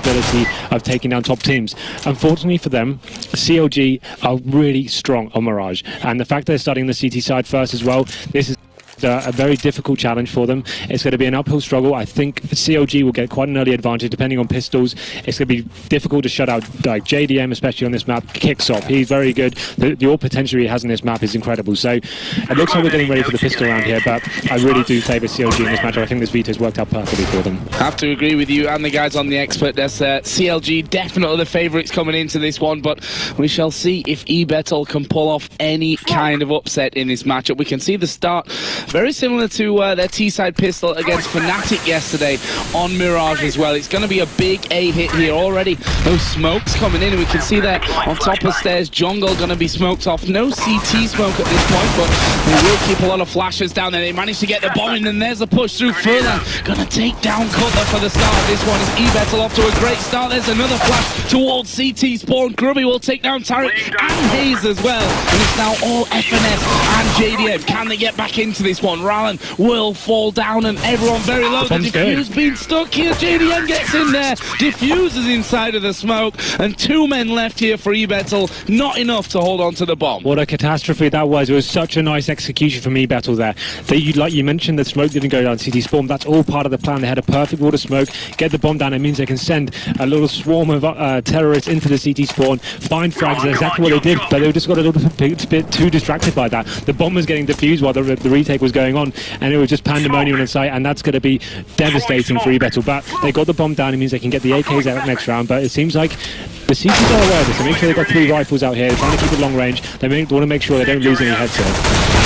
capability of taking down top teams. Unfortunately for them, CLG are really strong on Mirage, and the fact they're starting the CT side first as well, this is a very difficult challenge for them. It's going to be an uphill struggle. I think CLG will get quite an early advantage depending on pistols. It's going to be difficult to shut out, like JDM, especially on this map. Kicks off. He's very good. The all potential he has in this map is incredible. So it looks like we're getting ready for the pistol round here, but I really do favour CLG in this match. I think this veto's worked out perfectly for them. I have to agree with you and the guys on the expert desk there. CLG definitely the favourites coming into this one, but we shall see if eBettle can pull off any kind of upset in this matchup. We can see the start very similar to their T-side pistol against Fnatic yesterday on Mirage as well. It's going to be a big A hit here already. Those smokes coming in, and we can see there on top of stairs, jungle going to be smoked off. No CT smoke at this point, but they will keep a lot of flashes down there. They managed to get the bomb in, and there's a push through Furlan. Going to take down Cutler for the start of this one. As eBettle off to a great start. There's another flash towards CT spawn. Grubby will take down Tariq and Hayes as well. And it's now all FNS and JDM. Can they get back into this one? Rallen will fall down, and everyone very low. The Diffuse being stuck here. JDM gets in there. Diffuse is inside of the smoke, and 2 men left here for eBettle. Not enough to hold on to the bomb. What a catastrophe that was. It was such a nice execution from eBettle there. Like you mentioned, the smoke didn't go down CT spawn. That's all part of the plan. They had a perfect wall of smoke. Get the bomb down. It means they can send a little swarm of terrorists into the CT spawn. Find frags. That's exactly what they did, but they just got a little bit too distracted by that. The bomb was getting defused while the retake was going on, and it was just pandemonium in sight, and that's going to be devastating for eBettle. But they got the bomb down. It means they can get the AKs out next round, but it seems like the CTs are aware of this. They make sure they've got 3 rifles out here. They're trying to keep it long range. They want to make sure they don't lose any heads here.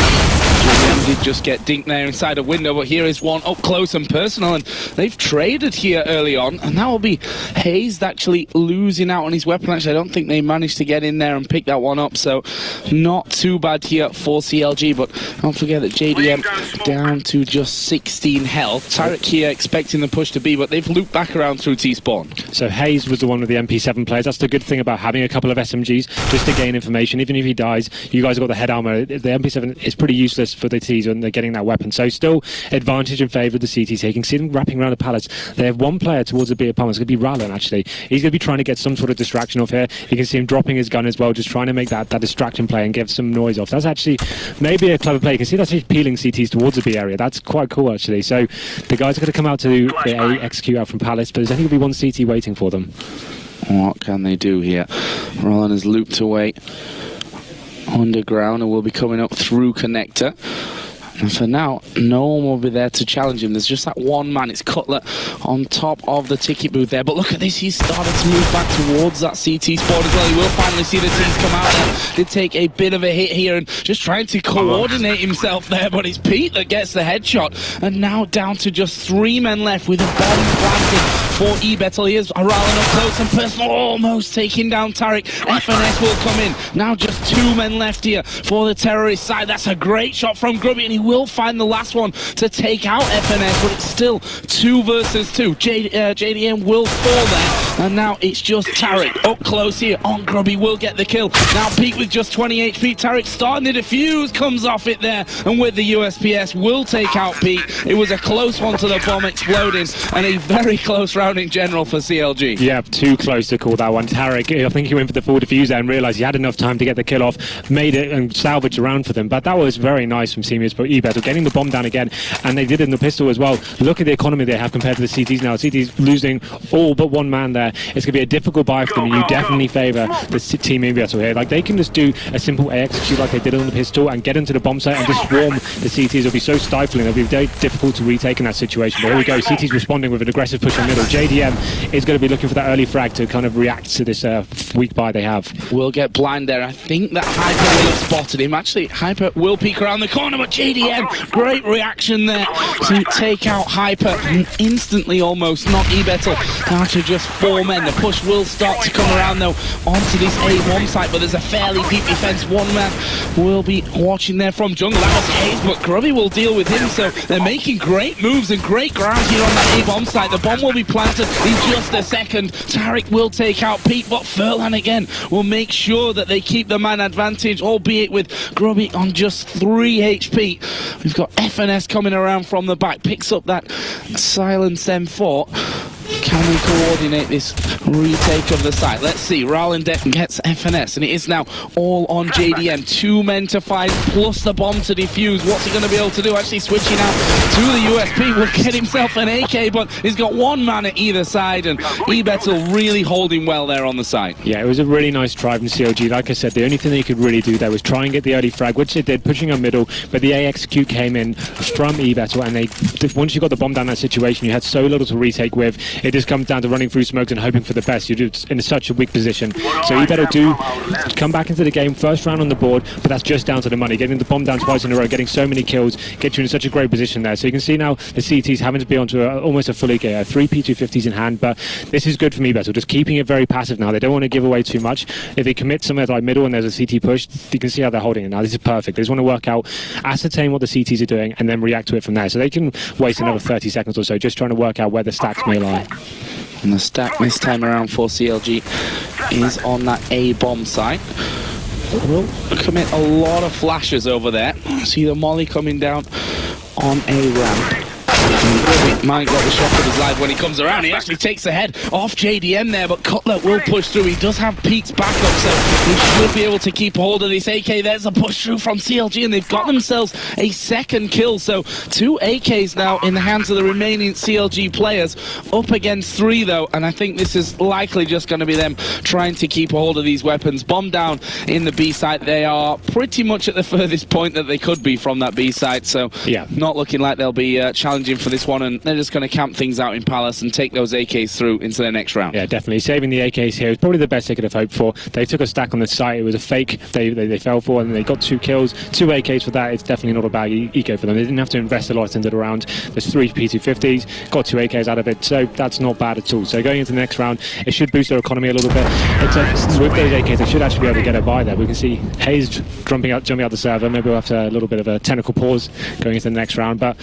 Did just get dinked there inside a window, but here is one up close and personal, and they've traded here early on, and that will be Hayes actually losing out on his weapon. Actually, I don't think they managed to get in there and pick that one up, so not too bad here for CLG, but don't forget that JDM down to just 16 health. Tariq here expecting the push to be, but they've looped back around through T-spawn. So Hayes was the one with the MP7 players. That's the good thing about having a couple of SMGs, just to gain information. Even if he dies, you guys have got the head armor. The MP7 is pretty useless for the Ts when they're getting that weapon. So still advantage in favour of the CTs here. You can see them wrapping around the palace. They have one player towards the B upon. It's going to be Rallen, actually. He's going to be trying to get some sort of distraction off here. You can see him dropping his gun as well, just trying to make that distraction play and get some noise off. That's actually maybe a clever play. You can see that's actually peeling CTs towards the B area. That's quite cool, actually. So the guys are going to come out to the A, execute out from Palace, but there's only going to be one CT waiting for them. What can they do here? Rallen has looped away underground and will be coming up through connector. And for now, no one will be there to challenge him. There's just that one man. It's Cutler on top of the ticket booth there. But look at this. He's started to move back towards that CT spawn as well. He will finally see the T's come out there. Did take a bit of a hit here and just trying to coordinate himself there. But it's Pete that gets the headshot. And now down to just 3 men left with a bomb planted for eBettle. Here's Rallen up close and personal, almost taking down Tariq. FNS will come in. Now just 2 men left here for the terrorist side. That's a great shot from Grubby, and he will find the last one to take out FNS, but it's still 2 versus 2. JDM will fall there, and now it's just Tariq up close here on Grubby. Will get the kill. Now Pete with just 20 HP. Tariq starting the defuse, comes off it there, and with the USPS will take out Pete. It was a close one to the bomb exploding, and a very close round in general for CLG. Yeah, too close to call that one. Tariq, I think he went for the full defuse there and realised he had enough time to get the kill off, made it and salvaged around for them. But that was very nice from Seniors for eBettle, getting the bomb down again, and they did it in the pistol as well. Look at the economy they have compared to the CTs now. CTs losing all but 1 man there. It's going to be a difficult buy for them, and you definitely favour the team eBettle here. Like, they can just do a simple A execute like they did on the pistol and get into the bomb site and just swarm the CTs. It'll be so stifling. It'll be very difficult to retake in that situation. But here we go. CT's responding with an aggressive push in the middle. JDM is going to be looking for that early frag to kind of react to this weak buy they have. Will get blind there. I think that Hyper will have spotted him. Actually, Hyper will peek around the corner, but JDM, great reaction there to take out Hyper instantly almost. Not eBettle down to just 4 men. The push will start to come around though onto this A1 site, but there's a fairly deep defense. 1 man will be watching there from jungle. That was Hayes, but Grubby will deal with him, so they're making great moves and great ground here on that A-bomb site. The bomb will be planted in just a second. Tariq will take out Pete, but Furlan again will make sure that they keep the man advantage, albeit with Grubby on just 3 HP. We've got FNS coming around from the back, picks up that silenced M4. Can we coordinate this retake of the site? Let's see. Ralendek gets FNS, and it is now all on JDM. 2 men to fight, plus the bomb to defuse. What's he going to be able to do? Actually switching out to the USP. Will get himself an AK, but he's got 1 man at either side, and eBettle really holding well there on the side. Yeah, it was a really nice try from CLG. Like I said, the only thing they could really do there was try and get the early frag, which they did, pushing up middle, but the AXQ came in from eBettle, and once you got the bomb down that situation, you had so little to retake with. It just comes down to running through smokes and hoping for the best. You're just in such a weak position. So eBettle do come back into the game, first round on the board, but that's just down to the money. Getting the bomb down twice in a row, getting so many kills, get you in such a great position there. So you can see now the CTs having to be onto almost a fully gear, 3 P250s in hand, but this is good for eBettle, just keeping it very passive now. They don't want to give away too much. If they commit somewhere like middle and there's a CT push, you can see how they're holding it now. This is perfect. They just want to work out, ascertain what the CTs are doing, and then react to it from there. So they can waste another 30 seconds or so just trying to work out where the stacks may lie. And the stack this time around for CLG is on that A bomb site. Will commit a lot of flashes over there. See the molly coming down on a ramp. Might get the shot of his life when he comes around. He actually takes the head off JDM there, but Cutler will push through. He does have Pete's backup, so he should be able to keep hold of this AK. There's a push through from CLG, and they've got themselves a second kill. So 2 AKs now in the hands of the remaining CLG players, up against 3 though, and I think this is likely just going to be them trying to keep a hold of these weapons. Bomb down in the B site. They are pretty much at the furthest point that they could be from that B site, so yeah, not looking like they'll be challenging for this one, and they're just going to camp things out in Palace and take those AKs through into the next round. Yeah, definitely. Saving the AKs here is probably the best they could have hoped for. They took a stack on the site. It was a fake they fell for, and they got 2 kills. 2 AKs for that. It's definitely not a bad eco for them. They didn't have to invest a lot into the round. There's 3 P250s, got 2 AKs out of it, so that's not bad at all. So going into the next round, it should boost their economy a little bit. With those AKs, they should actually be able to get a buy there. We can see Hayes jumping out the server. Maybe we'll have a little bit of a technical pause going into the next round, but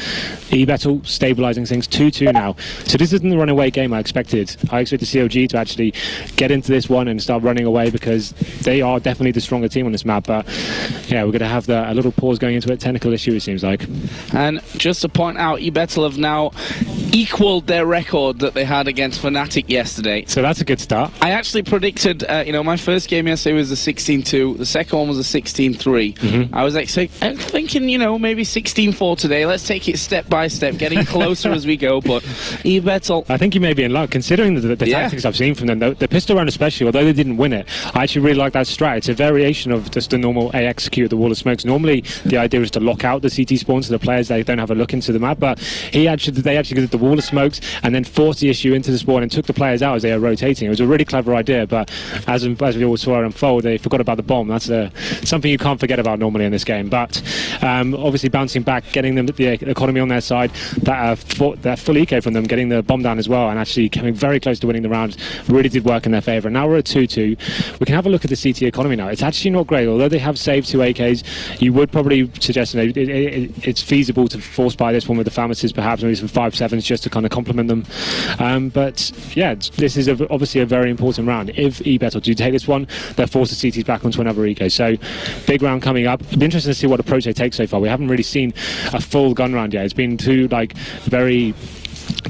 eBettle stabilizing things 2-2 now. So this isn't the runaway game I expected. I expected CLG to actually get into this one and start running away, because they are definitely the stronger team on this map. But yeah, we're going to have a little pause going into it. Technical issue, it seems like. And just to point out, eBettle have now equaled their record that they had against Fnatic yesterday. So that's a good start. I actually predicted, my first game yesterday was a 16-2. The second one was a 16-3. Mm-hmm. I was thinking, maybe 16-4 today. Let's take it step by step, getting closer as we go. But eBettle, I think you may be in luck, considering the tactics I've seen from them. The pistol round especially, although they didn't win it, I actually really like that strat. It's a variation of just the normal AXQ, the wall of smokes. Normally, the idea is to lock out the CT spawn so the players they don't have a look into the map, but they actually did the wall of smokes and then forced the issue into the spawn and took the players out as they were rotating. It was a really clever idea, but as we all saw it unfold, they forgot about the bomb. That's something you can't forget about normally in this game. But obviously bouncing back, getting them the economy on their side, that full eco from them, getting the bomb down as well, and actually coming very close to winning the round, really did work in their favour. And now we're at 2-2. We can have a look at the CT economy now. It's actually not great. Although they have saved 2 AKs, you would probably suggest it's feasible to force buy this one with the pharmacists, perhaps maybe some 5-7s just to kind of complement them. But yeah, this is obviously a very important round. If eBettle do take this one, they'll force the CTs back onto another eco. So big round coming up. It'll be interesting to see what approach they take so far. We haven't really seen a full gun round yet. It's been 2 very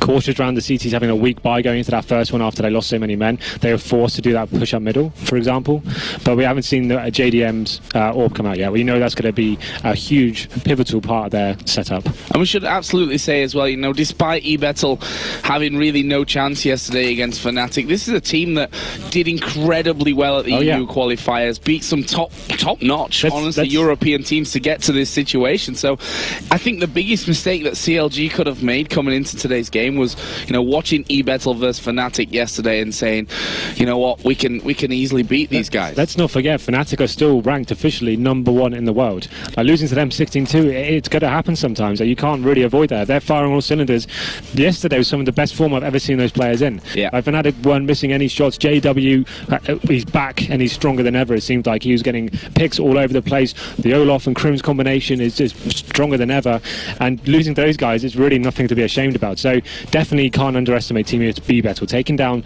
cautious round. The CTs having a weak buy going into that first one after they lost so many men. They were forced to do that push up middle, for example, but we haven't seen the JDM's orb come out yet. We know that's going to be a huge pivotal part of their setup. And we should absolutely say as well, despite eBettle having really no chance yesterday against Fnatic, this is a team that did incredibly well at the EU qualifiers, beat some top-notch, honestly, European teams to get to this situation. So I think the biggest mistake that CLG could have made coming into today's game was, watching eBettle versus Fnatic yesterday and saying, you know what, we can easily beat these guys. Let's not forget, Fnatic are still ranked officially #1 in the world. Losing to them 16-2, it's going to happen sometimes. You can't really avoid that. They're firing all cylinders. Yesterday was some of the best form I've ever seen those players in. Yeah. Fnatic weren't missing any shots. JW, he's back and he's stronger than ever. It seemed like he was getting picks all over the place. The Olaf and Krim's combination is just stronger than ever. And losing those guys is really nothing to be ashamed about. So definitely can't underestimate Team eBettle. Taking down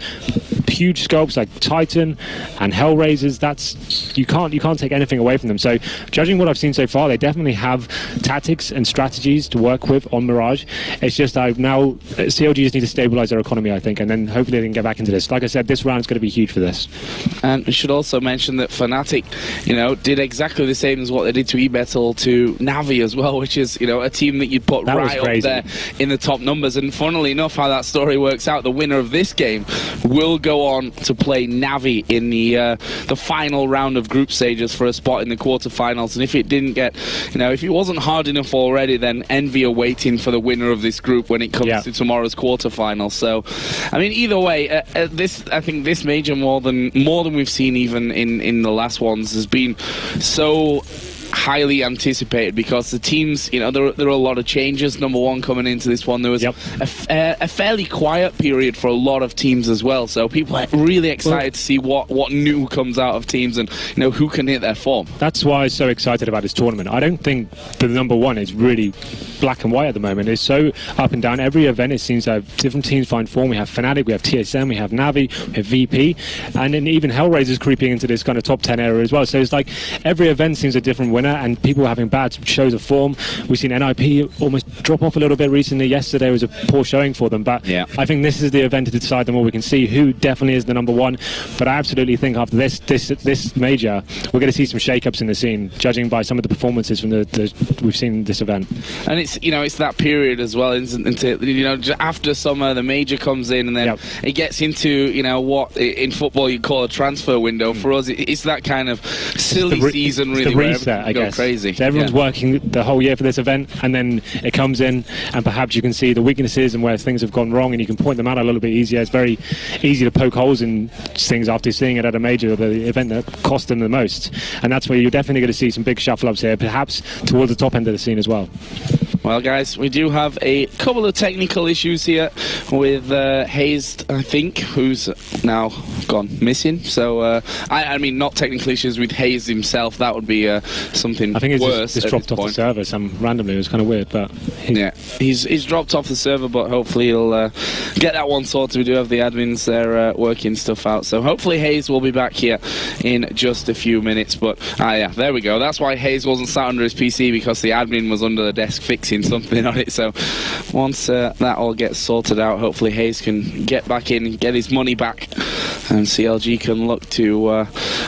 huge scopes like Titan and Hellraisers, you can't take anything away from them. So judging what I've seen so far, they definitely have tactics and strategies to work with on Mirage. It's just now CLG just need to stabilize their economy, I think, and then hopefully they can get back into this. Like I said, this round is going to be huge for this. And we should also mention that Fnatic, did exactly the same as what they did to eBettle to Navi as well, which is, a team that you'd put right up there in the top numbers. And funnily enough, how that story works out, the winner of this game will go on to play Navi in the final round of group stages for a spot in the quarterfinals. And if it didn't get, if it wasn't hard enough already, then Envy are waiting for the winner of this group when it comes to tomorrow's quarterfinals. So, I mean, either way, I think this major more than we've seen even in the last ones has been so highly anticipated because the teams, there are a lot of changes. Number one, coming into this one, there was a fairly quiet period for a lot of teams as well. So people are really excited to see what new comes out of teams and who can hit their form. That's why I'm so excited about this tournament. I don't think the number one is really black and white at the moment. It's so up and down. Every event, it seems that different teams find form. We have Fnatic, we have TSM, we have Navi, we have VP, and then even Hellraisers creeping into this kind of top 10 area as well. So it's like every event seems a different winner, and people are having bad shows of form. We've seen NIP almost drop off a little bit recently. Yesterday was a poor showing for them, but I think this is the event to decide them all. We can see who definitely is the number one, but I absolutely think after this major, we're going to see some shake-ups in the scene, judging by some of the performances from we've seen in this event. And it's that period as well, isn't it? After summer, the major comes in, and then it gets into what in football you call a transfer window. For us, it's that kind of silly season, really, the reset, I guess. Crazy. So everyone's working the whole year for this event, and then it comes in, and perhaps you can see the weaknesses and where things have gone wrong, and you can point them out a little bit easier. It's very easy to poke holes in things after seeing it at a major, the event that cost them the most, and that's where you're definitely going to see some big shuffle-ups here, perhaps towards the top end of the scene as well. Well, guys, we do have a couple of technical issues here with Hayes, I think, who's now gone missing. So, I mean, not technical issues with Hayes himself. That would be something I think it's worse. just dropped off the server randomly. It was kind of weird, but he's dropped off the server, but hopefully he'll get that one sorted. We do have the admins there working stuff out, so hopefully Hayes will be back here in just a few minutes. But there we go. That's why Hayes wasn't sat under his PC, because the admin was under the desk fixing something on it. So once that all gets sorted out, hopefully Hayes can get back in and get his money back, and CLG can look to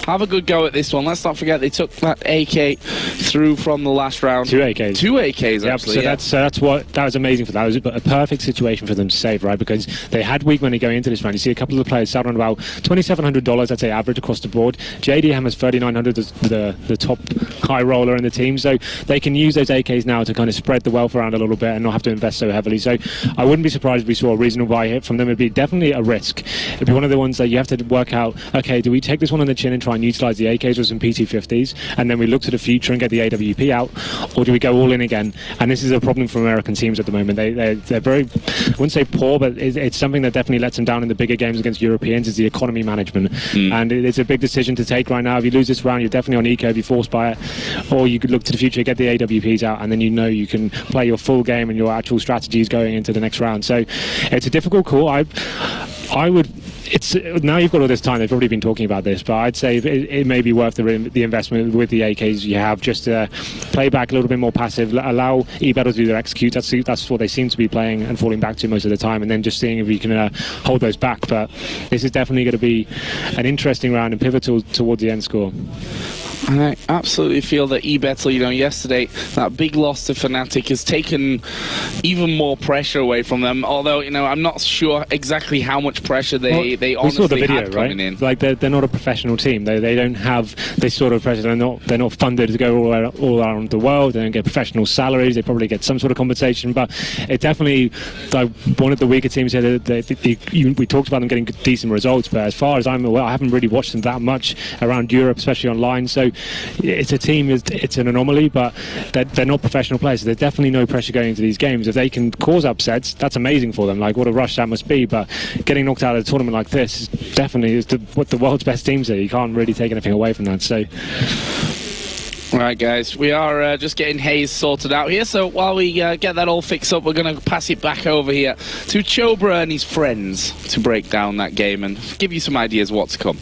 have a good go at this one. Let's not forget they took that AK through from the last round. Two AKs actually. So that was amazing for that. It was a perfect situation for them to save, right? Because they had weak money going into this round. You see a couple of the players sat on about $2,700, I'd say average across the board. JDM has $3,900 as the top high roller in the team, so they can use those AKs now to kind of spread the wealth around a little bit and not have to invest so heavily. So I wouldn't be surprised if we saw a reasonable buy hit from them. It'd be definitely a risk. It'd be one of the ones that you have to work out, okay, do we take this one on the chin and try and utilize the AKs with some PT50s, and then we look to the future and get the AWP out, or do we go all in again? And this is a problem for American teams at the moment. They're very, I wouldn't say poor, but it's something that definitely lets them down in the bigger games against Europeans, is the economy management. And it's a big decision to take right now. If you lose this round, you're definitely on eco if you force buy it, or you could look to the future, get the AWPs out, and then you can play your full game and your actual strategies going into the next round. So it's a difficult call. I would. It's now you've got all this time. They've already been talking about this, but I'd say it may be worth the investment with the AKs you have, just to play back a little bit more passive, allow eBettle to do their execute. That's what they seem to be playing and falling back to most of the time, and then just seeing if we can hold those back. But this is definitely going to be an interesting round and pivotal towards the end score. And I absolutely feel that eBettle, yesterday, that big loss to Fnatic has taken even more pressure away from them. Although, I'm not sure exactly how much pressure they honestly saw the video, had coming in. Like they're not a professional team. They don't have this sort of pressure. They're not funded to go all around the world. They don't get professional salaries. They probably get some sort of compensation. But it definitely, like, one of the weaker teams here. We talked about them getting decent results, but as far as I'm aware, I haven't really watched them that much around Europe, especially online. So it's a team, it's an anomaly, but they're not professional players, so there's definitely no pressure going into these games. If they can cause upsets, that's amazing for them. Like, what a rush that must be. But getting knocked out of a tournament like this definitely is the world's best teams here. You can't really take anything away from that. So Right, guys, we are just getting Hayes sorted out here, so while we get that all fixed up, we're going to pass it back over here to Chobra and his friends to break down that game and give you some ideas what's to come.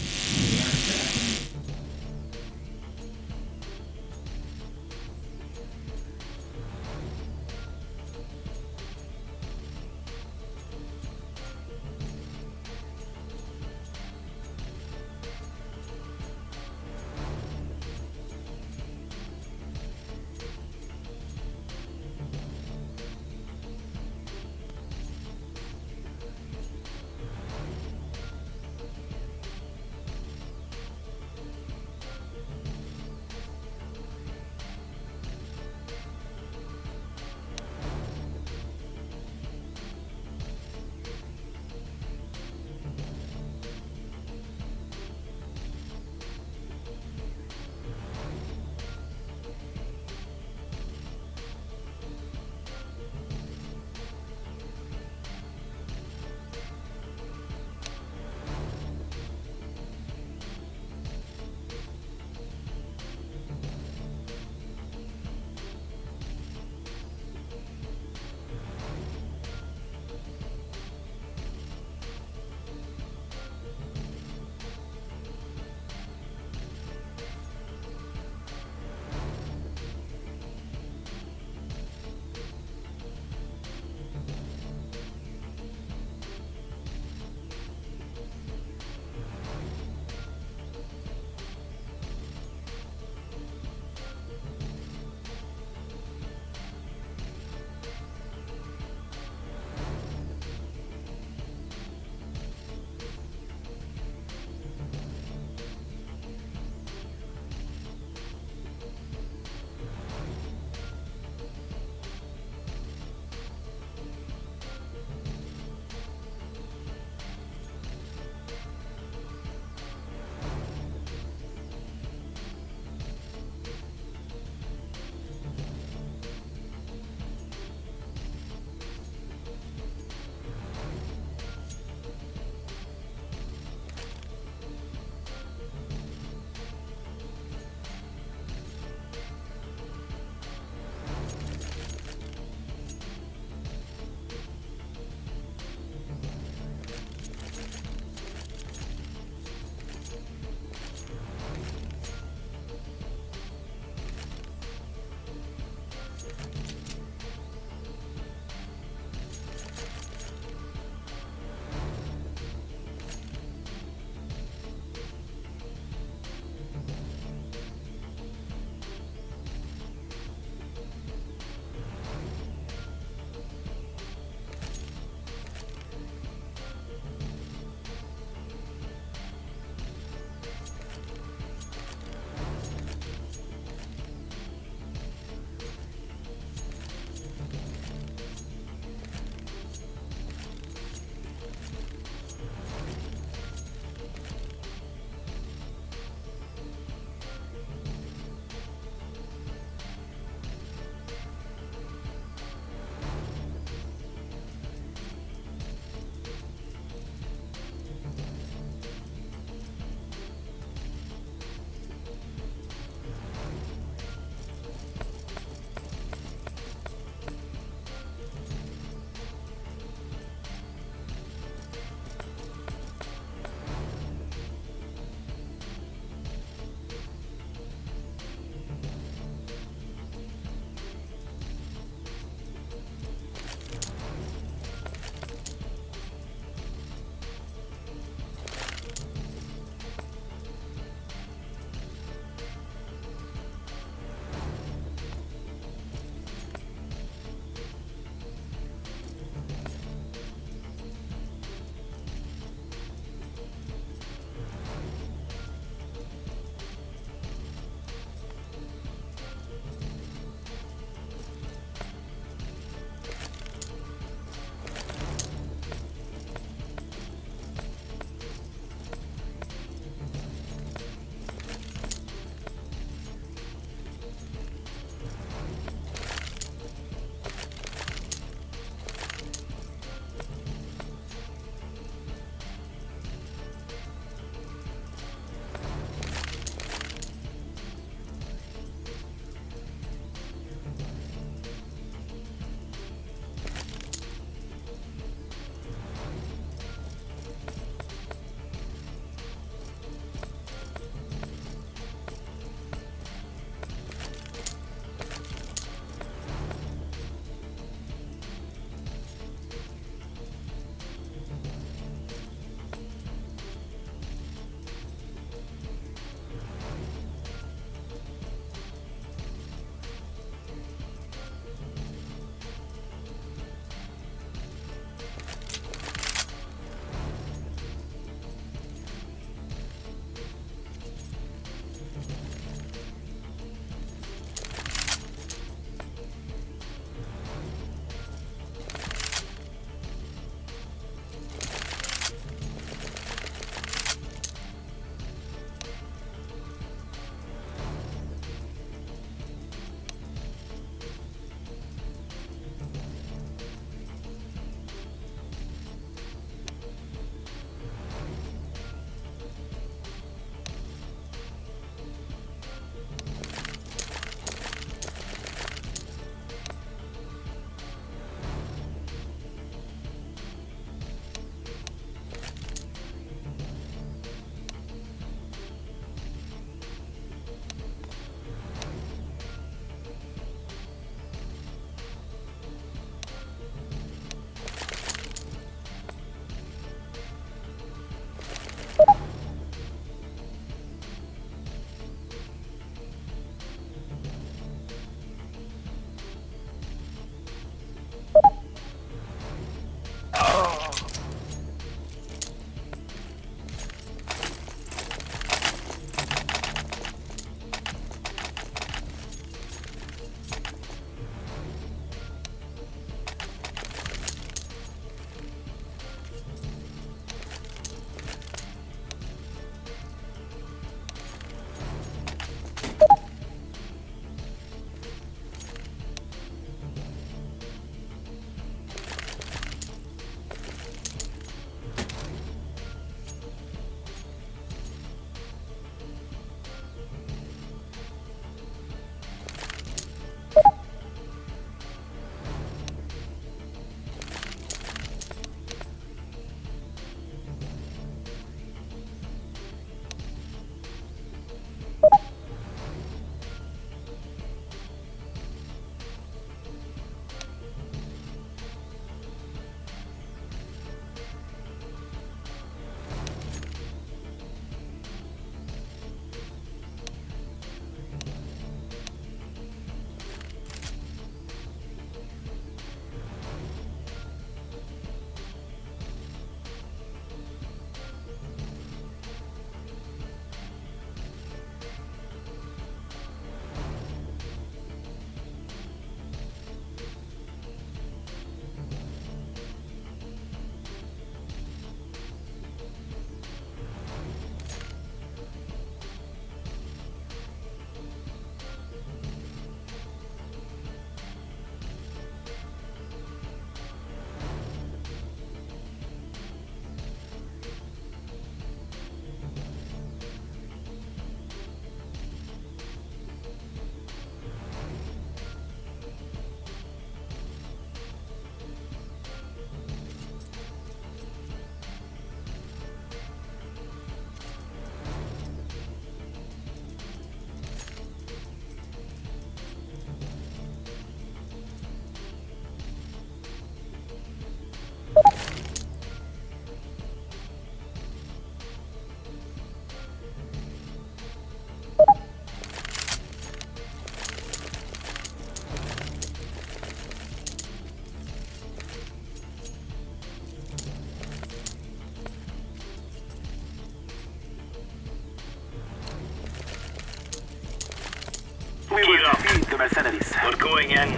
mercenaries. We're going in.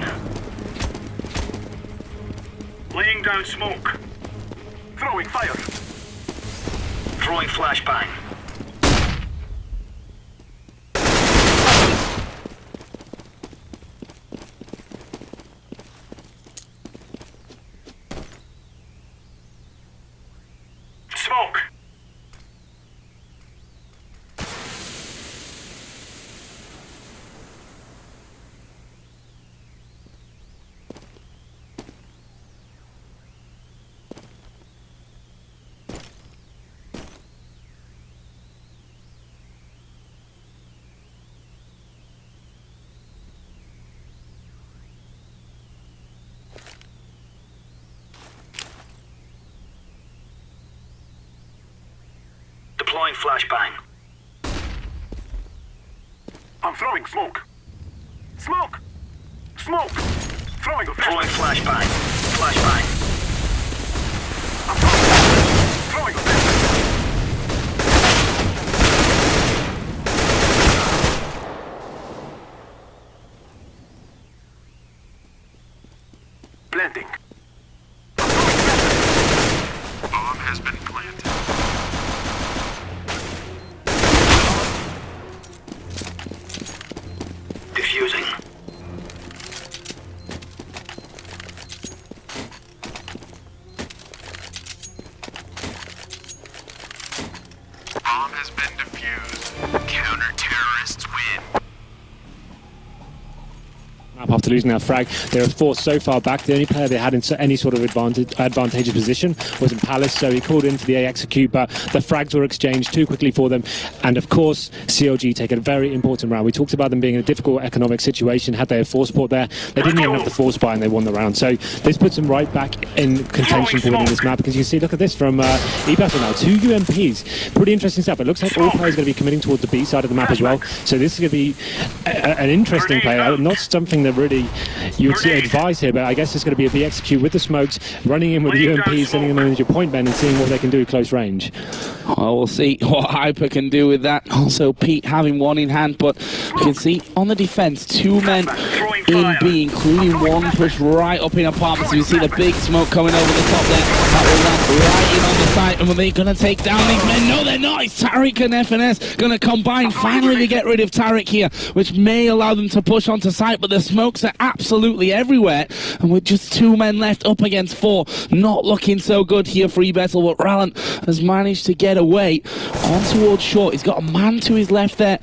Laying down smoke. Throwing fire. Throwing flashbang. Smoke. Deploying flashbang. I'm throwing smoke. Smoke! Smoke! Throwing a Throwing flashbang. flashbang. Flashbang. I'm throwing a flashbang. Planting. Bomb has been planted. Diffusing. Bomb has been defused. Counter-terrorists win. After losing that frag, they were forced so far back. The only player they had in any sort of advantageous position was in Palace, so he called in for the execute, but the frags were exchanged too quickly for them. And of course, CLG take a very important round. We talked about them being in a difficult economic situation. Had they had force support there, they didn't even have the force buy and they won the round. So this puts them right back in contention for winning this map, because you can see, look at this from eBettle now. 2 UMPs. Pretty interesting stuff. It looks like all players are going to be committing towards the B side of the map as well. So this is going to be an interesting play. Not something that really you would advise here, but I guess it's going to be a B execute with the smokes, running in with the UMPs, sending them into your point men and seeing what they can do at close range. Well, we'll see what Hyper can do with that. Also, Pete having one in hand, but you can see on the defense, 2 men in B, including one pushed right up in apartments. You see the big smoke coming over the top there. That will land right in on the side. And are they going to take down these men? No, they're not. It's Tariq and FNS going to combine. Finally, they get rid of Tariq here, which may allow them to push onto site, but the smokes are absolutely everywhere. And with just 2 men left up against 4, not looking so good here for eBettle, but Rallant has managed to get away on towards short. He's got a man to his left there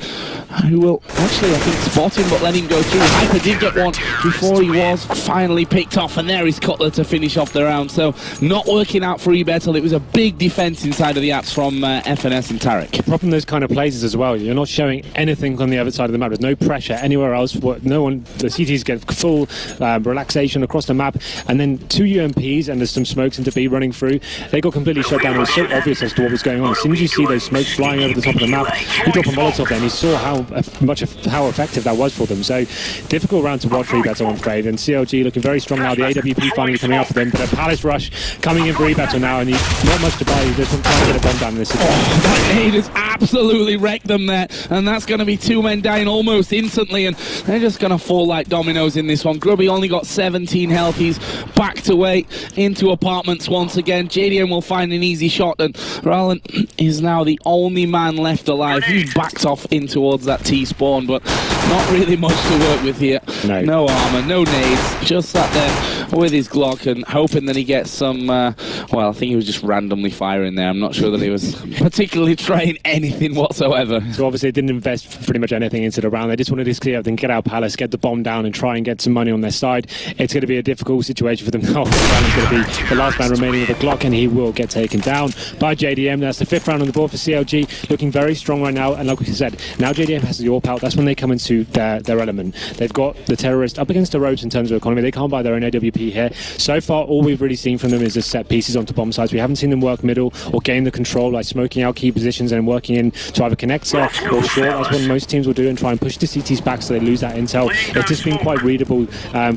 who will actually, I think, spot him but let him go through. Hyper did get one before he was finally picked off, and there is Cutler to finish off the round. So not working out for eBettle. It was a big defense inside of the apps from FNS and Tariq. The problem those kind of places as well, you're not showing anything on the other side of the map. There's no pressure anywhere else. No one, the CTs get full relaxation across the map, and then 2 UMPs and there's some smokes into B running through. They got completely shut down. It was so obvious as to what was going on. As soon as you see those smokes flying over the top of the map, you drop a Molotov there, and you saw how effective that was for them. So difficult round to watch for eBettle, I'm afraid. And CLG looking very strong now. The AWP finally coming out for them, but a Palace rush coming in for eBettle now, and not much to buy. They're trying to get a bomb down in this situation. That nade has absolutely wrecked them there, and that's going to be 2 men dying almost instantly, and they're just going to fall like dominoes in this one. Grubby only got 17 health. He's backed away into apartments once again. JDM will find an easy shot, and Rallant is now the only man left alive. He's backed off in towards that T-spawn, but not really much to work with here. No armor, no nades, just sat there with his Glock and hoping that he gets some, well, I think he was just randomly firing there. I'm not sure that he was particularly trying anything whatsoever. So obviously they didn't invest pretty much anything into the round. They just wanted to clear everything, get out Palace, get the bomb down and try and get some money on their side. It's going to be a difficult situation for them now. Ralant's going to be the last man remaining with a Glock, and he will get taken down by JDM. That's the 5th round on the board for CLG, looking very strong right now. And like we said, now JDM has the AWP out. That's when they come into their element. They've got the terrorist up against the ropes in terms of economy. They can't buy their own AWP key here. So far, all we've really seen from them is the set pieces onto bomb sites. We haven't seen them work middle or gain the control by smoking out key positions and working in to either connector or short. That's what most teams will do and try and push the CTs back so they lose that intel. It's just been quite readable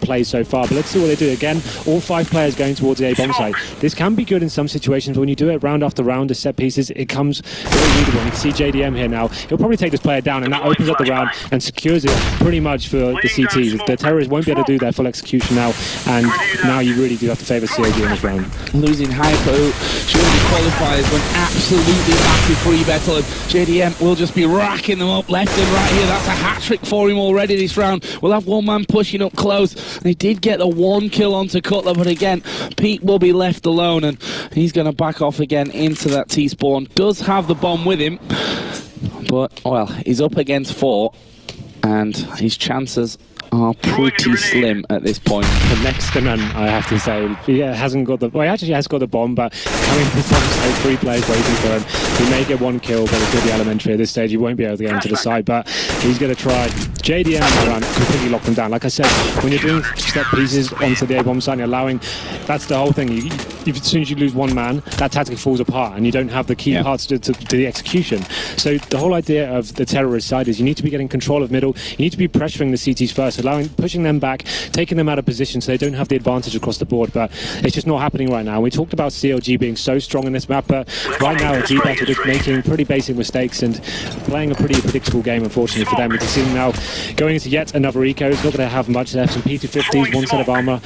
plays so far. But let's see what they do. Again, all 5 players going towards the A bomb site. This can be good in some situations, but when you do it round after round, the set pieces, it comes very readable. You can see JDM here now. He'll probably take this player down, and that opens up the round and secures it pretty much for the CTs. The terrorists won't be able to do their full execution now, and now you really do have to favour COG in this round. Losing Hyper, who surely qualifiers, went absolutely massive for eBettle, and JDM will just be racking them up left and right here. That's a hat-trick for him already this round. We'll have one man pushing up close. They did get the 1 kill onto Cutler, but again, Pete will be left alone, and he's going to back off again into that T-spawn. Does have the bomb with him, but, well, he's up against 4, and his chances are pretty slim at this point. The next to none, I have to say. He hasn't got the... Well, he actually has got the bomb, but coming from the side, 3 players waiting for him. He may get 1 kill, but it's going to be elementary at this stage. He won't be able to get into the side, but he's going to try. JDM around completely lock them down. Like I said, when you're doing step pieces onto the A-bomb side and allowing... That's the whole thing. As soon as you lose 1 man, that tactic falls apart, and you don't have the key parts to the execution. So the whole idea of the terrorist side is you need to be getting control of middle. You need to be pressuring the CTs first, pushing them back, taking them out of position so they don't have the advantage across the board, but it's just not happening right now. We talked about CLG being so strong in this map, but right now it's eBettle just making pretty basic mistakes and playing a pretty predictable game, unfortunately for them. We can see them now going into yet another eco. It's not going to have much left. Some P250s, 1 set of armor,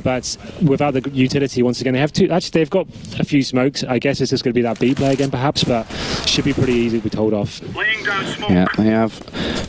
but without the utility, once again, they have 2. Actually, they've got a few smokes. I guess it's just going to be that B play again, perhaps, but should be pretty easy to be told off. Yeah, they have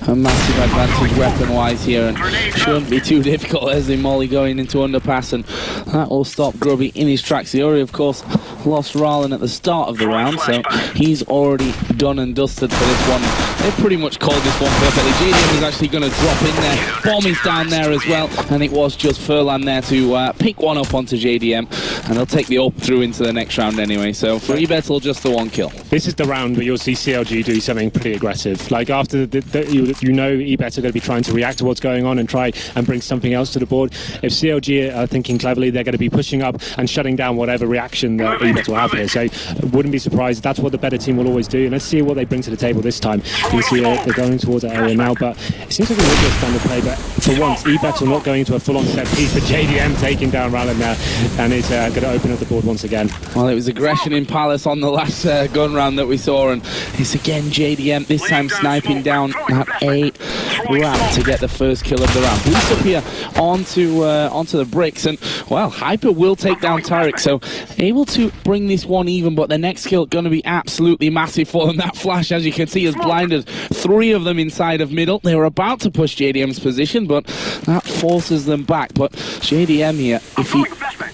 a massive advantage weapon-wise here, and shouldn't be too difficult as they molly going into underpass, and that will stop Grubby in his tracks. He already, of course, lost Rallen at the start of the round, so he's already done and dusted for this one. They've pretty much called this one perfectly. JDM is actually going to drop in there. Bomb is down there as well, and it was just Furlan there to pick one up onto JDM, and they'll take the up through into the next round anyway. So for eBettle, just the 1 kill. This is the round where you'll see CLG do something pretty aggressive. Like after you know eBettle are going to be trying to react to what's going on and try and bring something else to the board. If CLG are thinking cleverly, they're going to be pushing up and shutting down whatever reaction that eBettle will have here. So wouldn't be surprised. That's what the better team will always do. And let's see what they bring to the table this time. You can see they're going towards that area now, but it seems like a little bit of standard play. But for once, eBettle not going into a full-on set piece, but JDM taking down Rallen there, and it's going to open up the board once again. Well, it was aggression in Palace on the last gun round that we saw, and it's again JDM, this time sniping down that A ramp to get the first kill of the round. Boost up here onto the bricks, and well, Hyper will take down Tarek, so able to bring this one even, but the next kill going to be absolutely massive for them. That flash, as you can see, has blinded 3 of them inside of middle. They were about to push JDM's position, but that forces them back. But JDM here, if he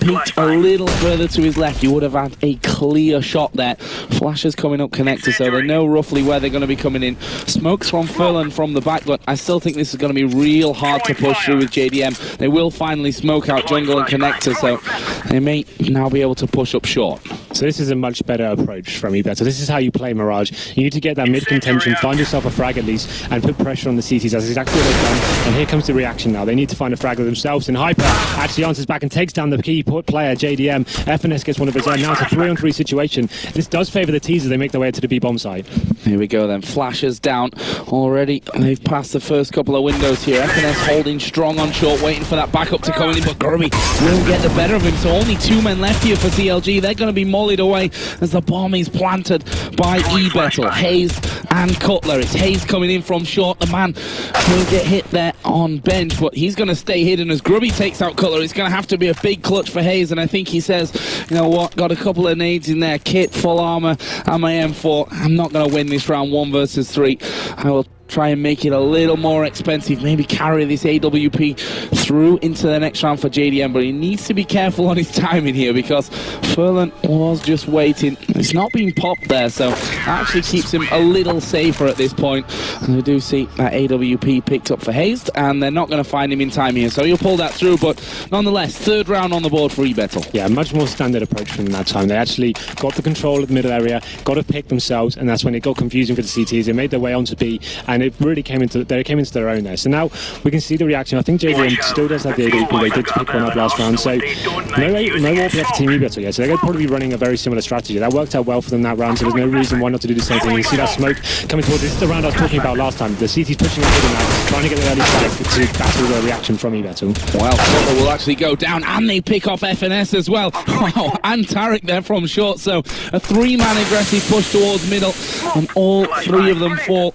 peeked a little further to his left, he would have had a clear shot there. Flashes coming up connector, so they know roughly where they're going to be coming in. Smokes from Furlan from the back, but I still think this is going to be real hard to push through with JDM. They will finally smoke out jungle and connector, so they may now be able to push up short. So this is a much better approach from eBettle. So this is how you play Mirage. You need to get that mid contention, find yourself a frag at least, and put pressure on the CTs. That's exactly what they've done. And here comes the reaction now. They need to find a frag of themselves, and Hyper actually answers back and takes down the key player, JDM. FNS gets one of his own. Now it's a 3-on-3 situation. This does favour the T's as they make their way to the B bomb side. Here we go then. Flashes down already. They've passed the first couple of windows here. FNS holding strong on short, waiting for that backup to come in, but Grubby will get the better of him. So only 2 men left here for CLG. They're going to be mollied away as the bomb is planted by eBettle. Hayes and Cutler. It's Hayes coming in from short. The man will get hit there on bench, but he's going to stay hidden as Grubby takes out Cutler. It's going to have to be a big clutch for Hayes, and I think he says, you know what, got a couple of nades in there, kit, full armor, and my M4. I'm not going to win this round 1 versus 3. I will try and make it a little more expensive, maybe carry this AWP through into the next round for JDM, but he needs to be careful on his timing here because Furlan was just waiting. It's not been popped there, so that actually keeps him a little safer at this point. And we do see that AWP picked up for Hayes, and they're not going to find him in time here, so he'll pull that through, but nonetheless, 3rd round on the board for eBettle. Yeah, much more standard approach from them that time. They actually got the control of the middle area, got to pick themselves, and that's when it got confusing for the CTs. They made their way onto B, and and it really came into their own there. So now we can see the reaction. I think JDM still does have the AWP. They did pick one up last round, so no AWP for Team eBettle yet. So they're going to probably be running a very similar strategy. That worked out well for them that round, so there's no reason why not to do the same thing. You see that smoke coming towards. This is the round I was talking about last time. The CT's pushing up now, trying to get the early strike to battle the reaction from eBettle. Well, Cologne will actually go down, and they pick off FNS as well. Wow, and Tarek there from short. So a 3-man aggressive push towards middle, and all 3 of them fall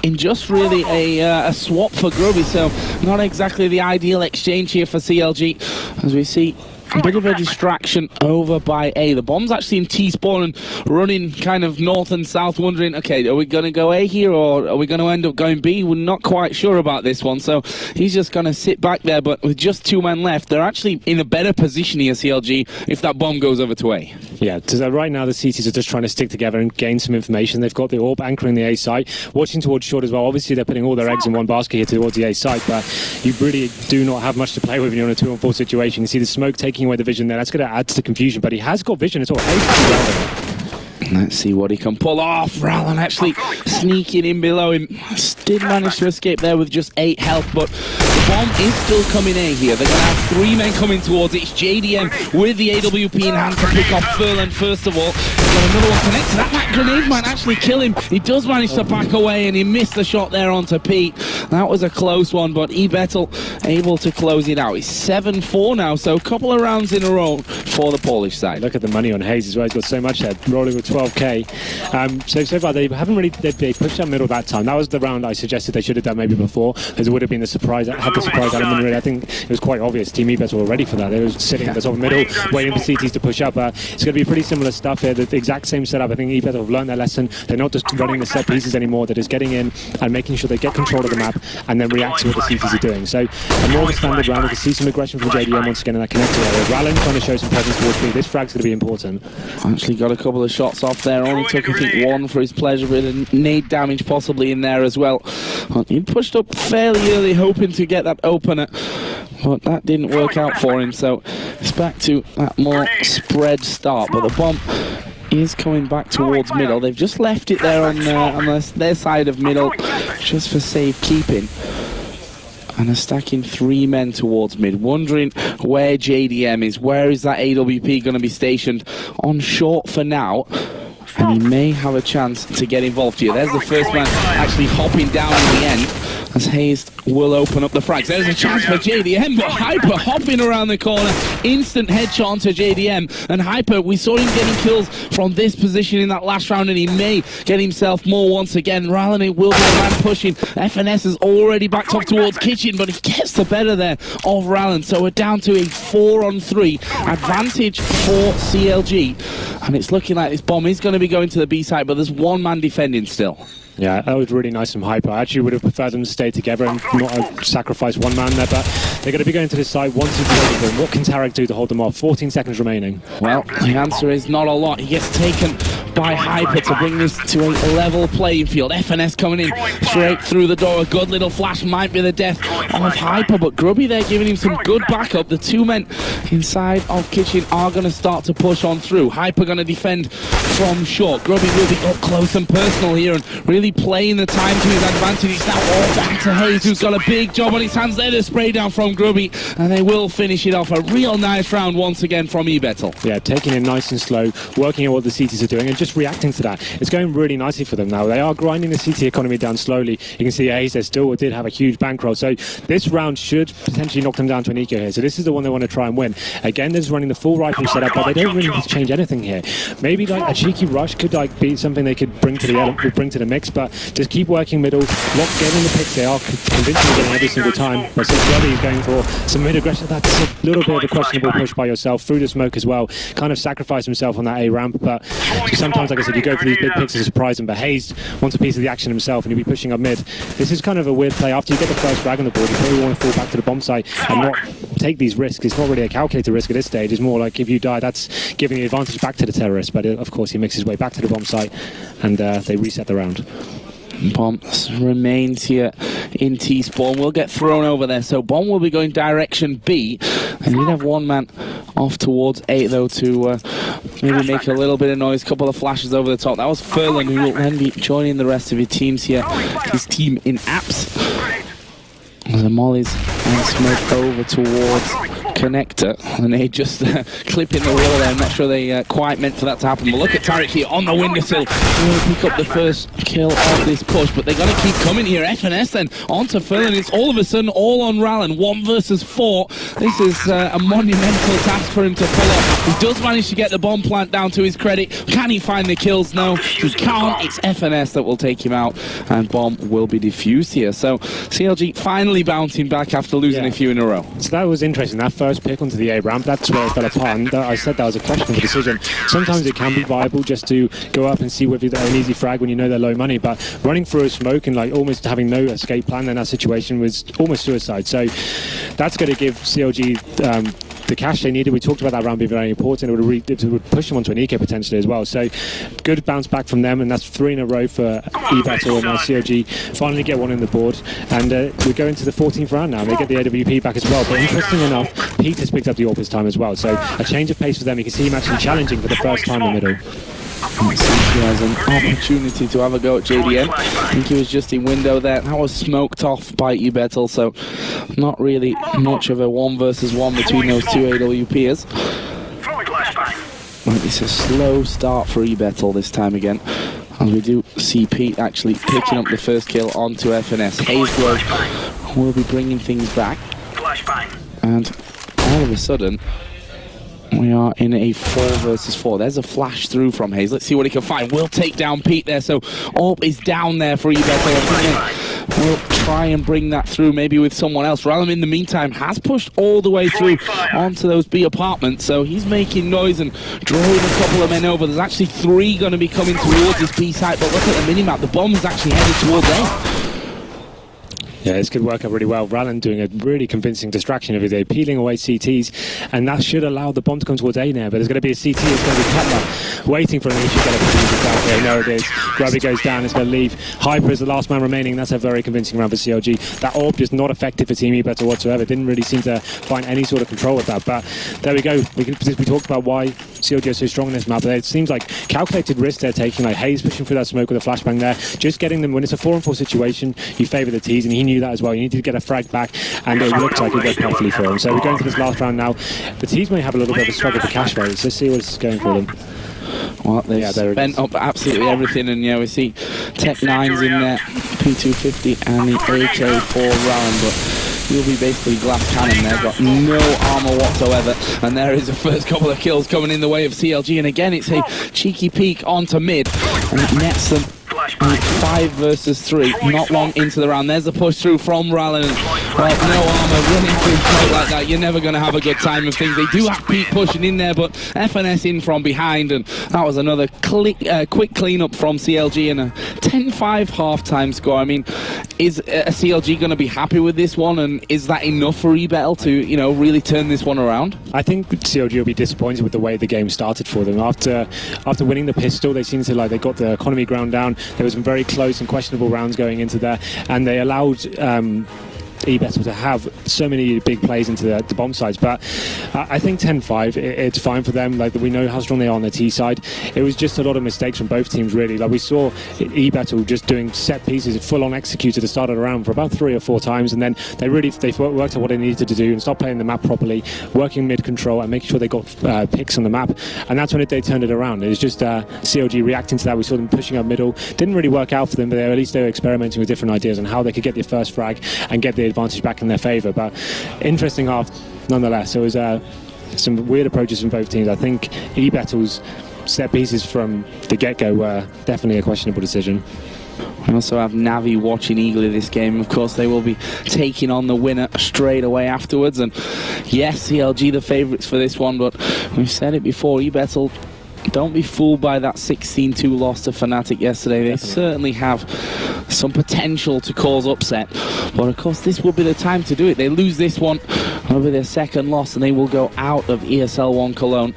in just really a swap for Grubby. So not exactly the ideal exchange here for CLG, as we see a bit of a distraction over by A. The bomb's actually in T-spawn and running kind of north and south, wondering, okay, are we going to go A here or are we going to end up going B? We're not quite sure about this one, so he's just going to sit back there. But with just 2 men left, they're actually in a better position here, CLG, if that bomb goes over to A. Yeah, so right now the CTs are just trying to stick together and gain some information. They've got the AWP anchoring the A site, watching towards short as well. Obviously, they're putting all their eggs in one basket here towards the A site, but you really do not have much to play with when you're in a 2-on-4 situation. You see the smoke taking away the vision there. That's going to add to the confusion, but he has got vision as well. Let's see what he can pull off. Rallen actually sneaking in below him. Did manage to escape there with just 8 health, but the bomb is still coming A here. They're going to have 3 men coming towards it. It's JDM with the AWP in hand to pick off Furlan first of all. He's got another one connected. That grenade might actually kill him. He does manage to back away, and he missed the shot there onto Pete. That was a close one, but eBettle able to close it out. It's 7-4 now, so a couple of rounds in a row for the Polish side. Look at the money on Hayes as well. He's got so much there, rolling with 12k. So far they haven't really they pushed up middle that time. That was the round I suggested they should have done maybe before, because it would have been the surprise. Had the surprise element really. I think it was quite obvious. Team eBettle were ready for that. They were sitting at the top of the middle, waiting for CTs to push up. It's going to be pretty similar stuff here. The exact same setup. I think eBettle have learned their lesson. They're not just running the set pieces anymore. They're just getting in and making sure they get control of the map and then react to what the CTs are doing. So a more of a standard round. We can see some aggression from JDM once again in that connector area. Rallen trying to show some presence towards me. This frag's going to be important. Actually got a couple of shots off there. Only took, I think, 1 for his pleasure, with a nade damage possibly in there as well. He pushed up fairly early, hoping to get that opener, but that didn't work out for him. So it's back to that more spread start. But the bomb is coming back towards middle. They've just left it there on their side of middle, just for safekeeping. And are stacking 3 men towards mid, wondering where JDM is. Where is that AWP going to be stationed? On short for now, and he may have a chance to get involved here. There's the first man actually hopping down in the end, as Hayes will open up the frags. There's a chance for JDM, but Hyper hopping around the corner. Instant headshot onto JDM. And Hyper, we saw him getting kills from this position in that last round, and he may get himself more once again. Rallen will be the man pushing. FNS is already backed off towards Kitchen, but he gets the better there of Rallen. So we're down to a 4-on-3 advantage for CLG. And it's looking like this bomb is going to be going to the B side, but there's 1 man defending still. Yeah, that was really nice from Hyper. I actually would have preferred them to stay together and not sacrifice 1 man there, but they're going to be going to this side once it's ready for them. What can Tarek do to hold them off? 14 seconds remaining. Well, the answer is not a lot. He gets taken by Hyper to bring this to a level playing field. FNS coming in straight through the door. A good little flash might be the death of Hyper, but Grubby there giving him some good backup. The 2 men inside of Kitchen are going to start to push on through. Hyper going to defend from short. Grubby will be up close and personal here and really playing the time to his advantage. It's now all back to Hayes, who's got a big job on his hands there. The spray down from Grubby, and they will finish it off. A real nice round once again from eBettle. Yeah, taking it nice and slow, working at what the CTs are doing and just reacting to that. It's going really nicely for them now. They are grinding the CT economy down slowly. You can see Hayes there still did have a huge bankroll, so this round should potentially knock them down to an eco here. So this is the one they want to try and win. Again, they're just running the full rifle setup, but they don't really need to change anything here. Maybe like a cheeky rush could like be something they could bring to the mix, but just keep working middle, getting the picks. They are convincingly getting every single time. But since Grubby is going for some mid aggression, that's a little bit of a questionable push by yourself through the smoke as well. Kind of sacrifice himself on that A ramp, but sometimes, like I said, you go for these big picks to surprise him. But Hayes wants a piece of the action himself, and he'll be pushing up mid. This is kind of a weird play. After you get the first frag on the board, you probably want to fall back to the bomb site and not take these risks. It's not really a calculated risk at this stage. It's more like if you die, that's giving the advantage back to the terrorist. But of course, he makes his way back to the bomb site, and they reset the round. Bomb remains here in T-spawn. Will get thrown over there, so Bomb will be going direction B, and you'd have 1 man off towards 8 though to maybe make a little bit of noise. Couple of flashes over the top. That was Furlan, who will then be joining the rest of his teams here. His team in apps. The mollies and smoke over towards Connector, and they just clipping the wall there. I'm not sure they quite meant for that to happen, but look at Tarek here on the windowsill. He'll pick up the first kill of this push, but they're going to keep coming here. FNS then onto Furlan. It's all of a sudden all on Rallen, 1 versus 4. This is a monumental task for him to pull off. He does manage to get the bomb plant down, to his credit. Can he find the kills? No, he can't. It's FNS that will take him out, and bomb will be defused here. So CLG finally bouncing back after losing a few in a row. So that was interesting. That first pick onto the A ramp, that's where it fell apart. And I said that was a questionable decision. Sometimes it can be viable just to go up and see whether they're an easy frag when you know they're low money, but running through a smoke and like almost having no escape plan in that situation was almost suicide. So that's going to give CLG the cash they needed. We talked about that round being very important. It would push them onto an eco potentially as well. So good bounce back from them, and that's 3 in a row for eBettle, and now CLG finally get one on the board. And we go into the 14th round now. They get the AWP back as well. But interesting enough, Pete has picked up the AWP this time as well. So a change of pace for them. You can see him actually challenging for the first time in the middle. He has an opportunity to have a go at JDM. I think he was just in window there. That was smoked off by eBettle, so not really much of a 1 versus 1 between those two AWPers. Well, it's a slow start for eBettle this time again, as we do see Pete actually picking up the first kill onto FNS. Hazegrove will be bringing things back, and all of a sudden we are in a 4 versus 4. There's a flash through from Hayes. Let's see what he can find. We'll take down Pete there. So AWP is down there for eBettle. We'll try and bring that through maybe with someone else. Rallam in the meantime has pushed all the way through onto those B apartments. So he's making noise and drawing a couple of men over. There's actually 3 going to be coming towards this B site. But look at the minimap. The bomb is actually headed towards A. Yeah, this could work out really well. Rallen doing a really convincing distraction every day, peeling away CTs, and that should allow the bomb to come towards A now. But there's going to be a CT, it's going to be Cutler waiting for him. He should get a position down here. No, it is. Grubby goes down, it's going to leave. Hyper is the last man remaining. That's a very convincing round for CLG. That AWP just not effective for Team eBettle whatsoever. Didn't really seem to find any sort of control with that. But there we go. We talked about why CLG is so strong in this map. But it seems like calculated risk they're taking. Like Hayes pushing through that smoke with a flashbang there, just getting them when it's a 4-on-4 situation. You favour the T's, and he knew that as well. You need to get a frag back, and it looks like it goes perfectly for him. So we're going to this last round now. The T's may have a little bit of a struggle for cash votes. Let's see what's going for them. Well, they've spent up absolutely everything, and we see Tech 9's in there, P250 and the AK for Rallen, but he'll be basically glass cannon there, got no armor whatsoever, and there is the first couple of kills coming in the way of CLG, and again it's a cheeky peek onto mid, and it nets them 5 versus 3, not long into the round. There's a push through from Rallen. Well, no armor, running through smoke like that, you're never going to have a good time of things. They do have Pete pushing in there, but FNS in from behind, and that was another quick cleanup from CLG and a 10-5 half-time score. I mean, is CLG going to be happy with this one, and is that enough for eBettle to, really turn this one around? I think CLG will be disappointed with the way the game started for them. After winning the pistol, they seemed to they got the economy ground down. There was some very close and questionable rounds going into there, and they allowed eBettle to have so many big plays into the bomb sides. But I think 10-5, it's fine for them. Like, we know how strong they are on the T side. It was just a lot of mistakes from both teams, really. Like, we saw eBettle just doing set pieces, full on execute at the start of the round for about 3 or 4 times, and then they worked out what they needed to do and stopped playing the map properly, working mid control and making sure they got picks on the map. And that's when they turned it around. It was just CLG reacting to that. We saw them pushing up middle. Didn't really work out for them, but at least they were experimenting with different ideas on how they could get the first frag and get the advantage back in their favour. But interesting half nonetheless. So it was some weird approaches from both teams. I think eBettle's set pieces from the get-go were definitely a questionable decision. We also have Navi watching eagerly this game. Of course, they will be taking on the winner straight away afterwards. And yes, CLG the favourites for this one, but we've said it before, eBettle, don't be fooled by that 16-2 loss to Fnatic yesterday. They certainly have some potential to cause upset, but of course this will be the time to do it. They lose this one, it'll be their second loss, and they will go out of ESL 1 Cologne.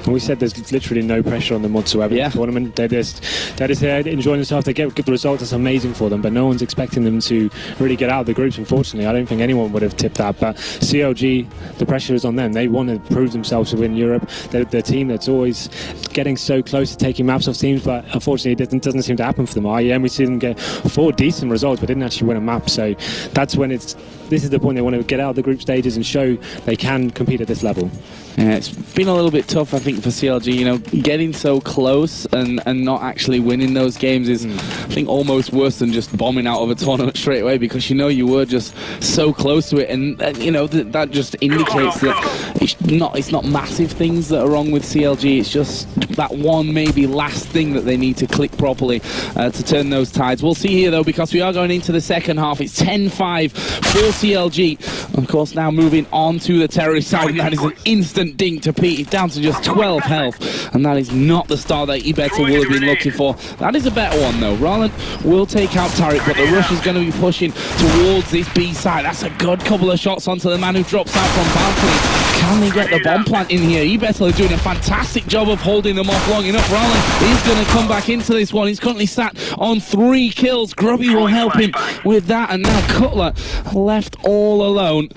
And we said there's literally no pressure on them whatsoever in the tournament. They're just here enjoying themselves. They get good results. It's amazing for them, but no one's expecting them to really get out of the groups, unfortunately. I don't think anyone would have tipped that, but CLG, the pressure is on them. They want to prove themselves to win Europe. They're the team that's always getting so close to taking maps off teams, but unfortunately it doesn't seem to happen for them. IEM, we see them get 4 decent results, but didn't actually win a map, so that's when this is the point. They want to get out of the group stages and show they can compete at this level. Yeah, it's been a little bit tough, I think, for CLG. You know, getting so close and not actually winning those games is, I think, almost worse than just bombing out of a tournament straight away, because you were just so close to it, and that just indicates that it's not massive things that are wrong with CLG. It's just that one maybe last thing that they need to click properly to turn those tides. We'll see here though, because we are going into the second half. It's 10-5 for CLG. Of course, now moving on to the terrorist side, and that is an instant dink to Pete. He's down to just 12 health, and that is not the start that eBettle will have been looking for. That is a better one though. Roland will take out Tariq, but the rush is going to be pushing towards this B side. That's a good couple of shots onto the man who drops out from balcony. Can they get the bomb plant in here? eBettle are doing a fantastic job of holding them off long enough. Roland is going to come back into this one. He's currently sat on 3 kills. Grubby will help him with that, and now Cutler left all alone.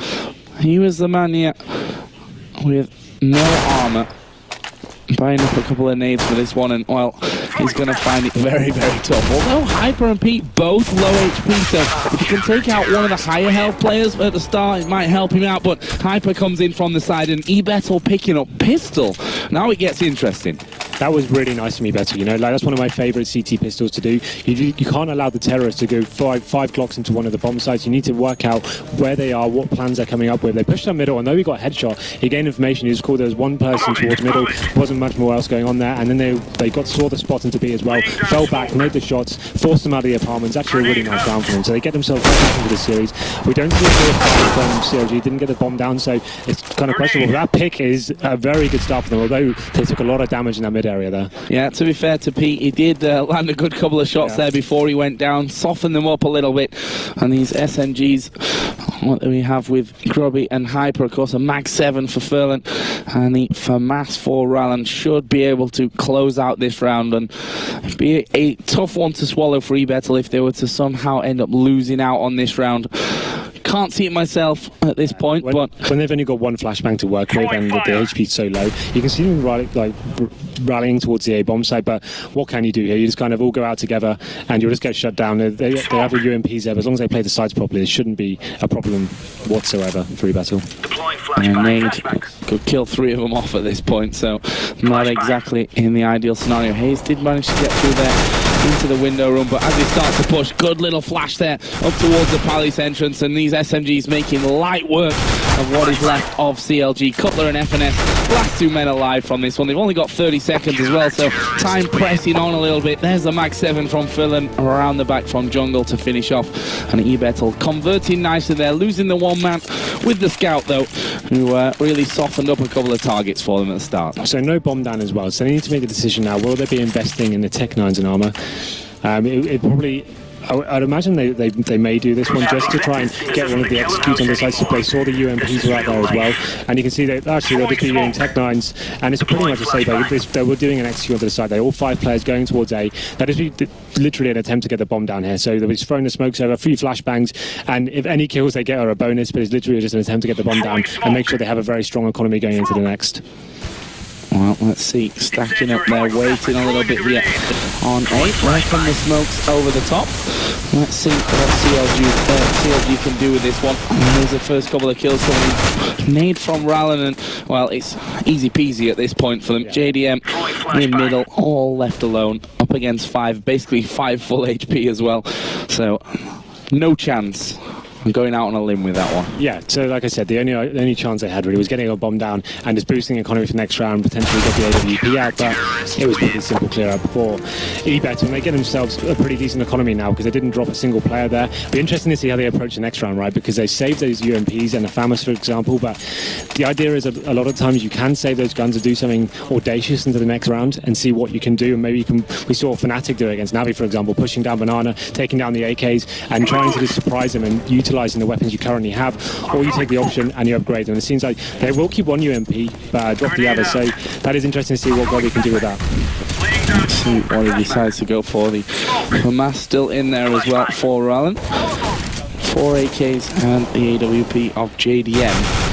He was the man here with no armor, buying up a couple of nades for this one, and well, he's going to find it very, very tough. Although Hyper and Pete both low HP, so if you can take out one of the higher health players at the start, it might help him out, but Hyper comes in from the side, and eBettle picking up Pistol. Now it gets interesting. That was really nice from eBettle, that's one of my favourite CT pistols to do. You can't allow the terrorists to go five clocks into one of the bomb sites. You need to work out where they are, what plans they're coming up with. They pushed down middle, and though he got a headshot, he gained information. He was called, there was one person towards middle, wasn't much more else going on there, and then they saw the spot into B as well, fell back, made the shots, forced them out of the apartments. Actually a really nice round for them, so they get themselves back into the series. We don't see a clear fight from CLG, didn't get the bomb down, so it's kind of questionable. That pick is a very good start for them, although they took a lot of damage in that mid area there. Yeah, to be fair to Pete, he did land a good couple of shots there before he went down, softened them up a little bit, and these SMGs, what do we have with Grubby and Hyper, of course, a Mag 7 for Furlan, and the FAMAS for Rallan should be able to close out this round, and be a tough one to swallow for eBettle if they were to somehow end up losing out on this round. Can't see it myself at this point, but when they've only got one flashbang to work with and the HP is so low, you can see them rallying towards the A bomb site. But what can you do here? You just kind of all go out together, and you'll just get shut down. They have the UMPs there, but as long as they play the sides properly, it shouldn't be a problem whatsoever for eBettle. And Nade could kill 3 of them off at this point, so not exactly in the ideal scenario. Hayes did manage to get through there into the window room, but as he starts to push, good little flash there up towards the Palace entrance, and these SMGs making light work of what is left of CLG. Cutler and FNS, last 2 men alive from this one. They've only got 30 seconds as well, so time pressing on a little bit. There's the Mag 7 from Furlan around the back from Jungle to finish off, and eBettle converting nicely there, losing the 1 man with the Scout though, who really softened up a couple of targets for them at the start. So no bomb down as well, so they need to make the decision now. Will they be investing in the Tech 9s and armor? It probably, I'd imagine they may do this one just to try and get one of the executes on the side. So they saw the UMPs were out there as well, and you can see that actually they'll just be using Tech 9s, and it's pretty much a safe. They were doing an execute on the side. They all 5 players going towards A. That is literally an attempt to get the bomb down here. So they'll be throwing the smokes over, 3 flashbangs, and if any kills they get are a bonus, but it's literally just an attempt to get the bomb down and make sure they have a very strong economy going into the next. Well, let's see, stacking up there, waiting a little bit here on 8. There come the smokes over the top. Let's see what CLG can do with this one. There's the first couple of kills coming in. Nade from Rallan, and well, it's easy peasy at this point for them. JDM in middle, all left alone, up against 5, basically 5 full HP as well. So, no chance. I'm going out on a limb with that one. Yeah, so like I said, the only chance they had really was getting a bomb down and just boosting economy for next round, potentially get the AWP out, but it was pretty simple clear out before eBettle, and they get themselves a pretty decent economy now because they didn't drop a single player there. Be interesting to see how they approach the next round, right? Because they saved those UMPs and the FAMAS, for example, but the idea is a lot of times you can save those guns to do something audacious into the next round and see what you can do, and maybe you can. We saw Fnatic do it against Navi, for example, pushing down Banana, taking down the AKs, and trying to just surprise them and utilize utilising the weapons you currently have, or you take the option and you upgrade them. It seems like they will keep one UMP, but drop the other, so that is interesting to see what Grubby can do with that. Let's see what he decides to go for. The FAMAS still in there as well for Rallen. 4 AKs and the AWP of JDM.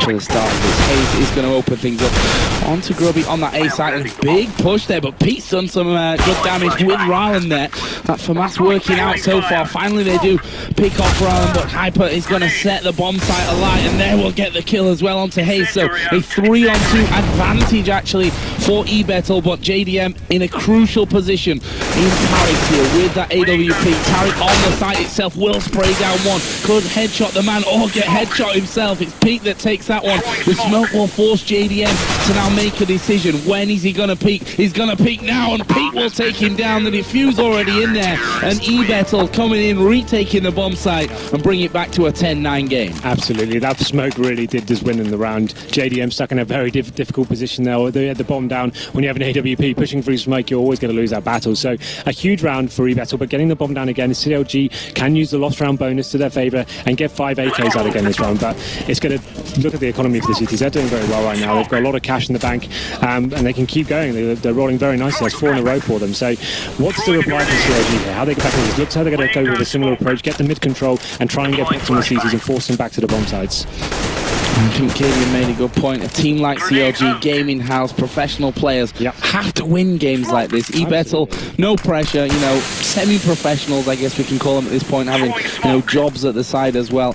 To the start of this, Hayes is going to open things up onto Grubby on that A side. And a big push there, but Pete's done some good damage with Rylan there. That FAMAS working out so far. Finally they do pick off Rylan, but Hyper is going to set the bomb site alight, and there will get the kill as well onto Hayes. So a 3-on-2 advantage actually for eBettle, but JDM in a crucial position in Tariq here with that AWP. Tariq on the site itself will spray down one, could headshot the man or get headshot himself. It's Pete that takes that one. The smoke will force JDM to now make a decision. When is he going to peek? He's going to peek now, and Pete will take him down. The defuse already in there, and eBettle coming in, retaking the bomb site and bring it back to a 10-9 game. Absolutely, that smoke really did just win in the round. JDM stuck in a very difficult position there. They had the bomb down. When you have an AWP pushing through smoke, you're always going to lose that battle. So a huge round for eBettle, but getting the bomb down again, CLG can use the lost round bonus to their favour and get 5 AKs out again this round. But it's going to look at the economy for the cities. They're doing very well right now. They've got a lot of cash in the bank, and they can keep going. They're rolling very nicely. That's 4 in a row for them. So what's the reply from CLG here? How they get back in this? Looks how they're going to go with a similar approach, get the mid control and try and get back on the cities and force them back to the bomb sites. I think Kavian made a good point. A team like CLG, gaming house, professional players have to win games like this. eBettle, no pressure, you know, semi-professionals, I guess we can call them at this point, having, you know, jobs at the side as well.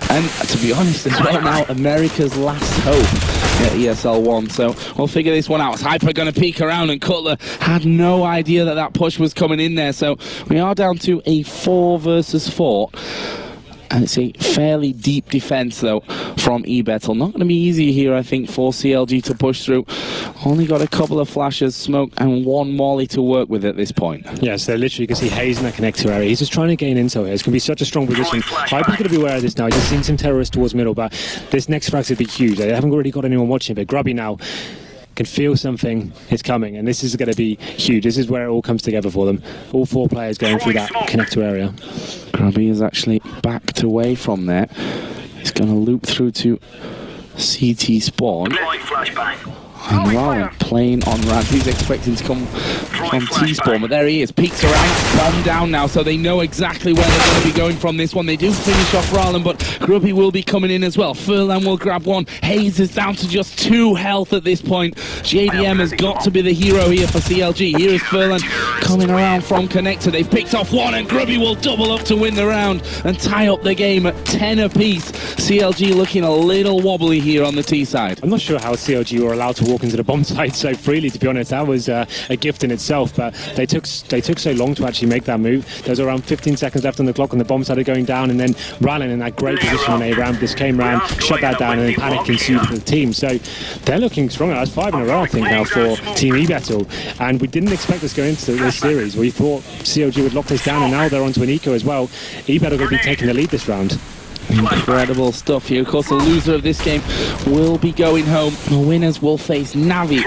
And to be honest as well now, America's last hope at ESL 1. So we'll figure this one out. Is Hyper going to peek around, and Cutler had no idea that that push was coming in there. So we are down to a 4 versus 4. And it's a fairly deep defense, though, from eBettle. Not going to be easy here, I think, for CLG to push through. Only got a couple of flashes, smoke, and 1 molly to work with at this point. Yes, they literally can see Hayes in that connector area. He's just trying to gain intel here. It's going to be such a strong position. Hyper's going to be aware of this now. He's just seen some terrorists towards middle, but this next frag's going to be huge. They haven't already got anyone watching, but Grubby now can feel something is coming, and this is going to be huge. This is where it all comes together for them. All 4 players going through that connector area. Grubby is actually backed away from there. He's going to loop through to CT spawn. And Ryan playing on ramp. He's expecting to come from T-spawn, but there he is. Peeks around, bomb down now, so they know exactly where they're going to be going from this one. They do finish off Ryan, but Grubby will be coming in as well. Furlan will grab one. Hayes is down to just 2 health at this point. JDM has got to be the hero here for CLG. Here is Furlan coming around from connector. They've picked off one, and Grubby will double up to win the round and tie up the game at 10 apiece. CLG looking a little wobbly here on the T side. I'm not sure how CLG were allowed to walk into the bomb site so freely, to be honest. That was a gift in itself, but they took so long to actually make that move. There was around 15 seconds left on the clock when the bomb started going down, and then Rylan in that great position when they came round, shut that down, and then panic ensued for the team. So they're looking stronger. That's 5 in a row, I think, now for Team eBettle, and we didn't expect this going into this series. We thought CLG would lock this down, and now they're onto an eco as well. eBettle will be taking the lead this round. Incredible stuff here. Of course, the loser of this game will be going home. The winners will face Navi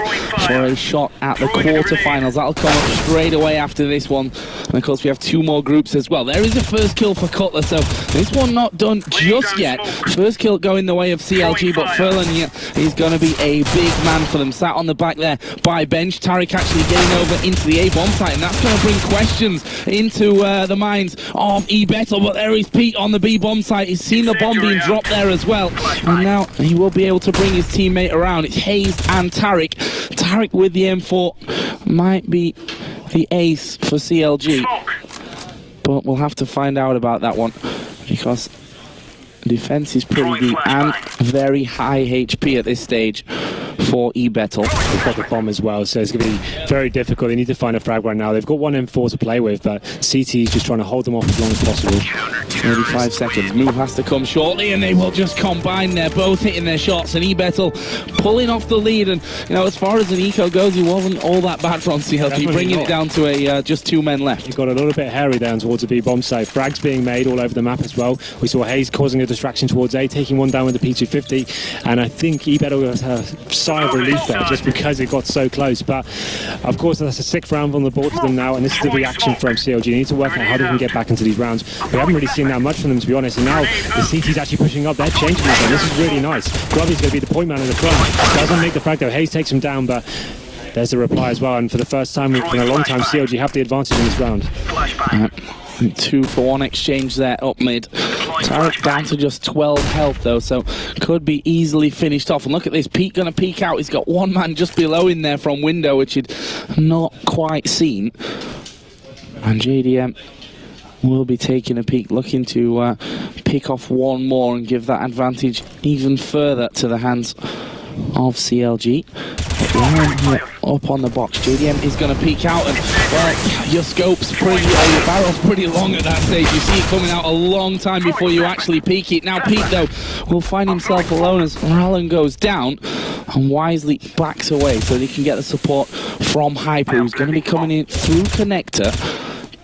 for a shot at the quarterfinals. That'll come up straight away after this one. And of course, we have 2 more groups as well. There is a first kill for Cutler, so this one not done just yet. First kill going the way of CLG, but Furlan here is going to be a big man for them. Sat on the back there by bench. Tariq actually getting over into the A bomb site, and that's going to bring questions into the minds of eBettle. But there is Pete on the B bomb site. He's seen the bomb being dropped there as well, and now he will be able to bring his teammate around. It's Hayes and Tariq. Tariq with the M4 might be the ace for CLG, but we'll have to find out about that one, because defense is pretty deep and very high HP at this stage for eBettle. They've got the bomb as well, so it's going to be very difficult. They need to find a frag right now. They've got 1 M4 to play with, but CT is just trying to hold them off as long as possible. 35 seconds. Move has to come shortly, and they will just combine. They're both hitting their shots, and eBettle pulling off the lead. And you know, as far as an eco goes, he wasn't all that bad from CLG, bringing it down to a just 2 men left. He got a little bit hairy down towards the B bomb site. Frags being made all over the map as well. We saw Hayes causing a distraction towards A, taking one down with the P250, and I think eBettle sigh of relief there just because it got so close. But of course, that's a 6th round on the board for them now, and this is the reaction from CLG. They need to work out how they can get back into these rounds. We haven't really seen that much from them, to be honest, and now the CT's actually pushing up. They're changing this, and this is really nice. Grubby's going to be the point man in the front. Doesn't make the frag though. Hayes takes him down, but there's the reply as well, and for the first time in a long time, CLG have the advantage in this round. 2-for-1 exchange there up mid. Tarek down to just 12 health though, so could be easily finished off. And look at this, Pete gonna peek out. He's got one man just below in there from window, which he'd not quite seen. And JDM will be taking a peek, looking to pick off one more and give that advantage even further to the hands of CLG. Up on the box, JDM is going to peek out, and well, your scope's pretty, your barrel's pretty long at that stage. You see it coming out a long time before you actually peek it. Now Pete though will find himself alone as Rallen goes down and wisely backs away so that he can get the support from Hyper, who's going to be coming in through connector.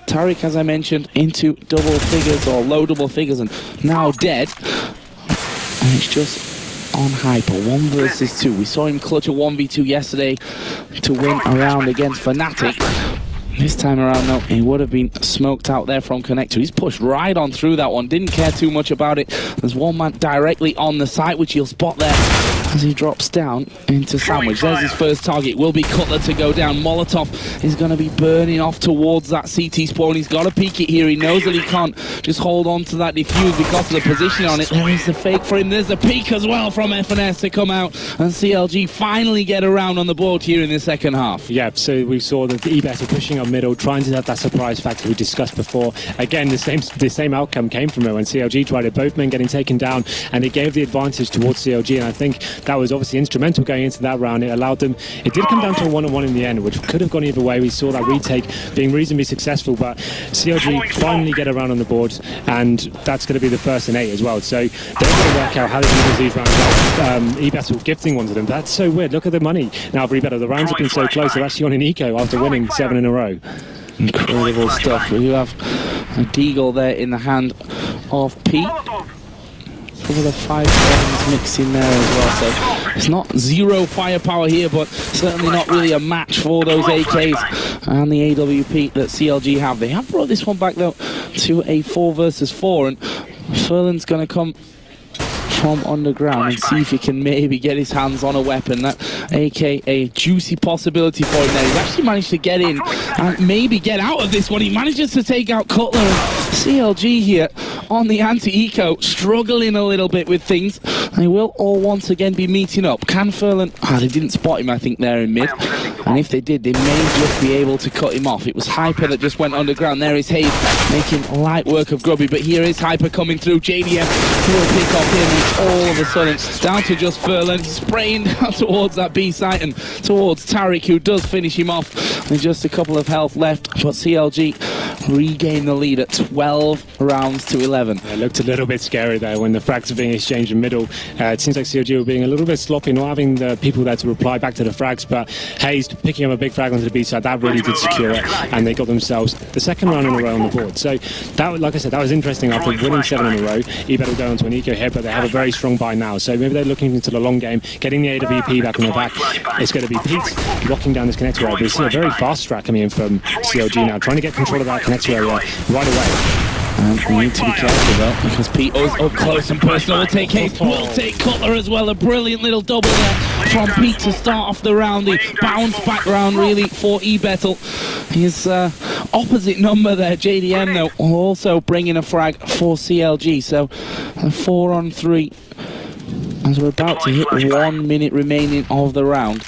Tariq, as I mentioned, into double figures or low double figures and now dead, and it's just on Hyper, 1 versus 2. We saw him clutch a 1v2 yesterday to win a round against Fnatic. This time around, though, he would have been smoked out there from connector. He's pushed right on through that one, didn't care too much about it. There's one man directly on the site, which you'll spot there as he drops down into Sandwich. There's his first target, will be Cutler to go down. Molotov is going to be burning off towards that CT spawn. He's got to peek it here. He knows that he can't just hold on to that defuse because of the position on it. There is the fake for him. There's a peek as well from FNS to come out, and CLG finally get around on the board here in the second half. Yeah, so we saw that the eBettle pushing up middle, trying to have that surprise factor we discussed before. Again, the same outcome came from it when CLG tried it. Both men getting taken down, and it gave the advantage towards CLG, and I think that was obviously instrumental going into that round. It allowed them, it did come down to a 1-on-1 in the end, which could have gone either way. We saw that retake being reasonably successful, but CLG finally get around on the board, and that's going to be the first in 8 as well. So they're going to work out how they can use these rounds out. eBettle gifting one to them. That's so weird. Look at the money now for eBettle. The rounds have been so close. They're actually on an eco after winning 7 in a row. Incredible stuff. We have a deagle there in the hand of Pete. Couple of 5 seconds mixed in there as well, so it's not zero firepower here, but certainly not really a match for those AKs and the AWP that CLG have. They have brought this one back though to a 4 versus 4, and Furlan's going to come from underground and see if he can maybe get his hands on a weapon. That AK, a juicy possibility for him there. He's actually managed to get in and maybe get out of this one. He manages to take out Cutler, and CLG here on the anti-eco, struggling a little bit with things. They will all once again be meeting up. Can Furlan... they didn't spot him, I think, there in mid. And if they did, they may just be able to cut him off. It was Hyper that just went underground. There is Hayes making light work of Grubby, but here is Hyper coming through. JDM will pick off him. It's all of a sudden down to just Furlan, spraying down towards that B site and towards Tariq, who does finish him off. And just a couple of health left, but CLG regain the lead at 12 rounds to 11. It looked a little bit scary there when the frags are being exchanged in middle. It seems like CLG were being a little bit sloppy, not having the people there to reply back to the frags, but Hayes picking up a big frag onto the B side, that really did secure it, and they got themselves the second round in a row on the board. So that, like I said, that was interesting. After winning 7 in a row, eBettle go onto an eco here, but they have a very strong buy now, so maybe they're looking into the long game, getting the AWP back on their back. It's going to be Pete locking down this connector area. We see a very fast strat coming in from CLG now, trying to get control of that connector area right away. And we need to be careful though, because Pete is up close and personal. Will take Hayes, will take Cutler as well. A brilliant little double there from Pete to start off the round. The bounce back round really for eBettle. His opposite number there, JDM though, also bringing a frag for CLG. So a 4-on-3 as we're about to hit 1 minute remaining of the round.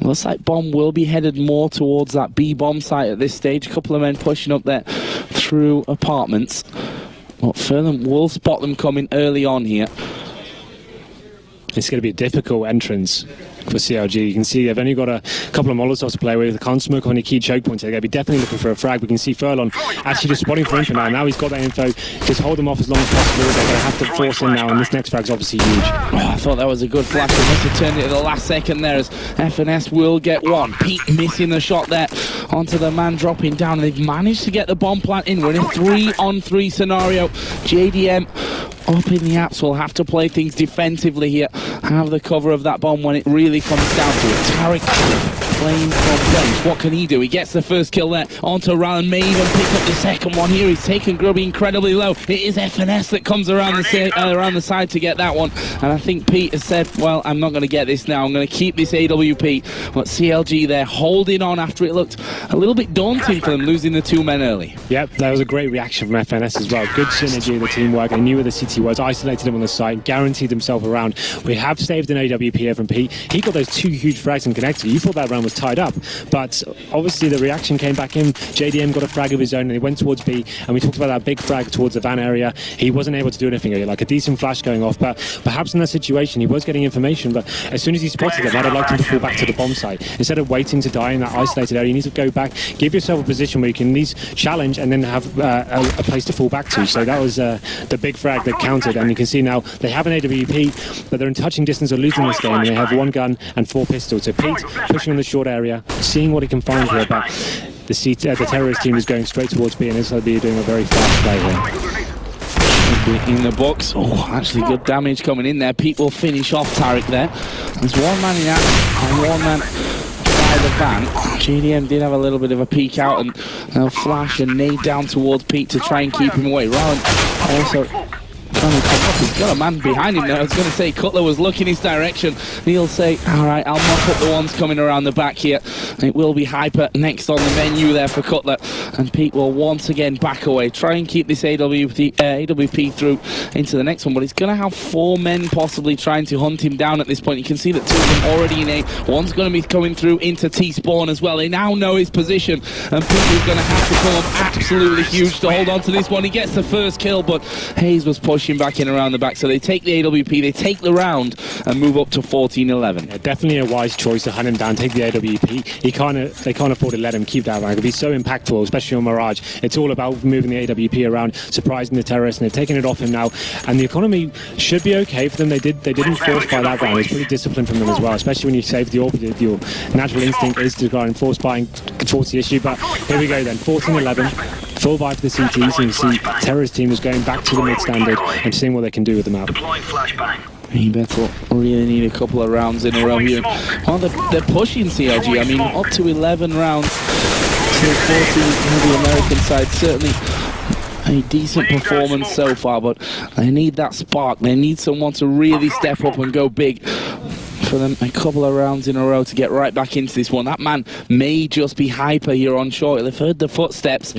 Looks like bomb will be headed more towards that B bomb site at this stage. A couple of men pushing up there through apartments. But Furlan will spot them coming early on here. It's going to be a difficult entrance for CLG. You can see they've only got a couple of Molotovs to play with. They can't smoke on any key choke points. They're going to be definitely looking for a frag. We can see Furlon actually just spotting for info now. Now he's got that info. Just hold them off as long as possible. They're going to have to force in now, and this next frag's obviously huge. I thought that was a good flash. They must have turned it at the last second there as FNS will get one. Pete missing the shot there onto the man dropping down. They've managed to get the bomb plant in. We're in a 3-on-3 scenario. JDM up in the apps will have to play things defensively here. have the cover of that bomb when it really comes down to it. Tarek playing from place. What can he do? He gets the first kill there onto Ryan, may even pick up the second one here. He's taken Grubby incredibly low. It is FNS that comes around the side to get that one. And I think Pete has said, well, I'm not going to get this now. I'm going to keep this AWP. But CLG there holding on after it looked a little bit daunting for them, losing the 2 men early. Yep, that was a great reaction from FNS as well. Good synergy of the teamwork. They knew where the city was, isolated him on the site, guaranteed himself around. We have saved an AWP here from Pete. He got those 2 huge frags and connected. You thought that round was tied up, but obviously the reaction came back in. JDM got a frag of his own and he went towards B, and we talked about that big frag towards the van area. He wasn't able to do anything, like a decent flash going off, but perhaps in that situation he was getting information, but as soon as he spotted it, I'd have liked him to fall back to the bomb site. Instead of waiting to die in that isolated area, you need to go back, give yourself a position where you can at least challenge and then have a place to fall back to. So that was the big frag that counted, and you can see now they have an AWP, but they're in touching distance of losing this game, and they have 1 gun and 4 pistols. So Pete pushing in the short area, seeing what he can find here, but the terrorist team is going straight towards B, and SLB are doing a very fast play here. In the box. Oh, actually good damage coming in there. Pete will finish off Tarek there. There's 1 man in that and 1 man by the van. JDM did have a little bit of a peek out, and they'll flash and nade down towards Pete to try and keep him away. Ryan also trying to come up. He's got a man behind him there. I was going to say Cutler was looking his direction. He'll say, all right, I'll mop up the ones coming around the back here. It will be Hyper next on the menu there for Cutler. And Pete will once again back away. Try and keep this AWP through into the next one. But he's going to have 4 men possibly trying to hunt him down at this point. You can see that 2 of them already in A. One's going to be coming through into T-spawn as well. They now know his position. And Pete is going to have to come up absolutely huge to hold on to this one. He gets the first kill, but Hayes was pushing back in around the back, so they take the AWP, they take the round and move up to 14-11. Yeah, definitely a wise choice to hunt him down, take the AWP. They can't afford to let him keep that rank. He's so impactful, especially on Mirage. It's all about moving the AWP around, surprising the terrorists, and they're taking it off him now. And the economy should be okay for them. They didn't force buy that round. It's pretty disciplined from them as well, especially when you save the AWP. Your natural instinct is to go and force buying, force the issue. But here we go then, 14-11. Full buy for the CTs, and you see terrorist team is going back to the mid standard and seeing what they can do with the map. eBettle really need a couple of rounds in a row here. Well, they're pushing CLG. I mean, up to 11 rounds to 14 on the American side. Certainly a decent performance so far, but they need that spark. They need someone to really step up and go big for them. A couple of rounds in a row to get right back into this one. That man may just be Hyper here on short. They've heard the footsteps,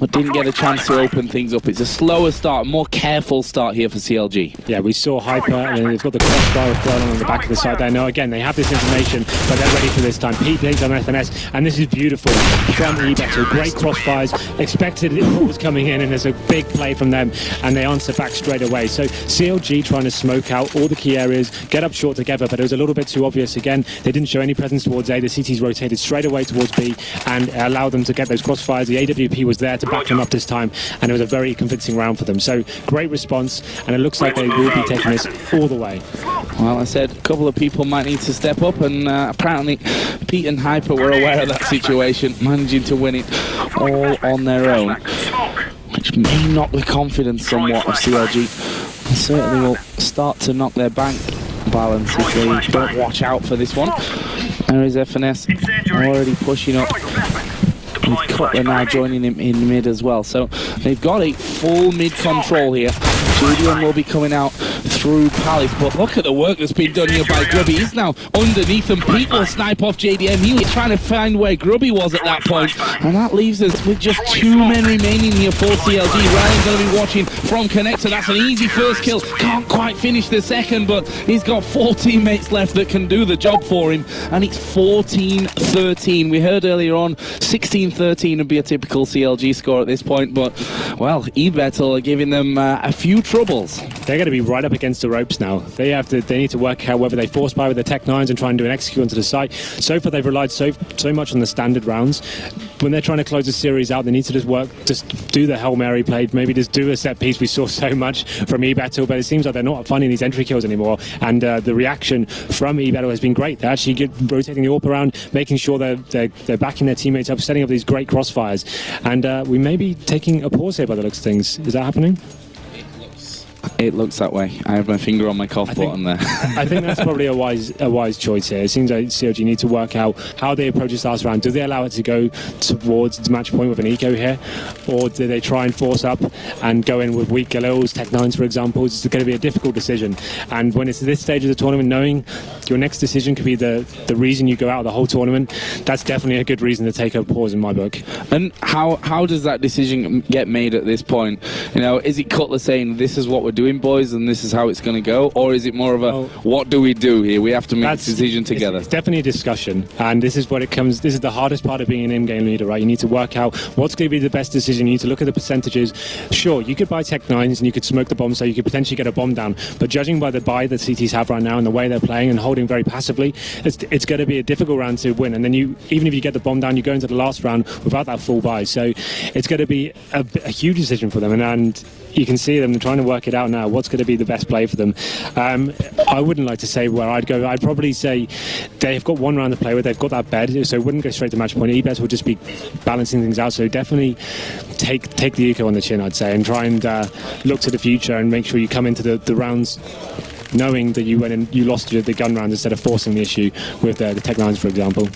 but didn't get a chance to open things up. It's a slower start, more careful start here for CLG. Yeah, we saw Hyper, and they've got the crossfire thrown on the back of the side there. Now, again, they have this information, but they're ready for this time. Pete takes on FNS, and this is beautiful from eBettle. Great crossfires. Expected it was coming in, and there's a big play from them, and they answer back straight away. So CLG trying to smoke out all the key areas, get up short together, but it was a little bit too obvious. Again, they didn't show any presence towards A. The CTs rotated straight away towards B and allowed them to get those crossfires. The AWP was there to back them up this time, and it was a very convincing round for them. So great response, and it looks like they will be taking this all the way. Well, I said a couple of people might need to step up, and apparently Pete and Hyper were aware of that situation, managing to win it all on their own, which may knock the confidence somewhat of CLG. They certainly will start to knock their bank balance if they don't watch out for this one. There is FNS already pushing up, with Cutler now joining him in mid as well. So they've got a full mid control here. JDM will be coming out through Palace, but look at the work that's been done here by Grubby. He's now underneath them. Pete will snipe off JDM. He was trying to find where Grubby was at that point, and that leaves us with just 2 men remaining here for CLG. Ryan's going to be watching from connector. That's an easy first kill. Can't quite finish the second, but he's got 4 teammates left that can do the job for him, and it's 14-13. We heard earlier on 16-13 would be a typical CLG score at this point, but well, eBettle are giving them a few troubles. They're going to be right up against the ropes now. They need to work out whether they force buy with the Tech 9s and try and do an execute onto the site. So far they've relied so much on the standard rounds. When they're trying to close the series out, they need to just do the Hail Mary play, maybe just do a set piece. We saw so much from eBettle, but it seems like they're not finding these entry kills anymore, and the reaction from eBettle has been great. They're actually rotating the AWP around, making sure they're backing their teammates up, setting up these great crossfires, and we may be taking a pause here by the looks of things. Is that happening? It looks that way. I have my finger on my cough button there. I think that's probably a wise choice here. It seems like CLG need to work out how they approach this last round. Do they allow it to go towards the match point with an eco here, or do they try and force up and go in with weak Galils, Tech 9s, for example? It's going to be a difficult decision. And when it's this stage of the tournament, knowing your next decision could be the reason you go out of the whole tournament, that's definitely a good reason to take a pause in my book. And how does that decision get made at this point? You know, is it Cutler saying this is what we're doing, boys, and this is how it's going to go, or is it more of a what do we do here? We have to make a decision together. It's definitely a discussion, and this is what it comes. This is the hardest part of being an in-game leader, right? You need to work out what's going to be the best decision. You need to look at the percentages. Sure, you could buy Tech 9s and you could smoke the bomb, so you could potentially get a bomb down. But judging by the buy that CTs have right now and the way they're playing and holding very passively, it's going to be a difficult round to win. And then even if you get the bomb down, you go into the last round without that full buy. So it's going to be a huge decision for them, and you can see them trying to work it out now. What's going to be the best play for them? I wouldn't like to say where I'd go. I'd probably say they've got one round to play with. They've got that bed, so it wouldn't go straight to match point. eBettle will just be balancing things out. So definitely take the eco on the chin, I'd say, and try and look to the future and make sure you come into the rounds knowing that you went and you lost the gun round instead of forcing the issue with the Tech 9s, for example.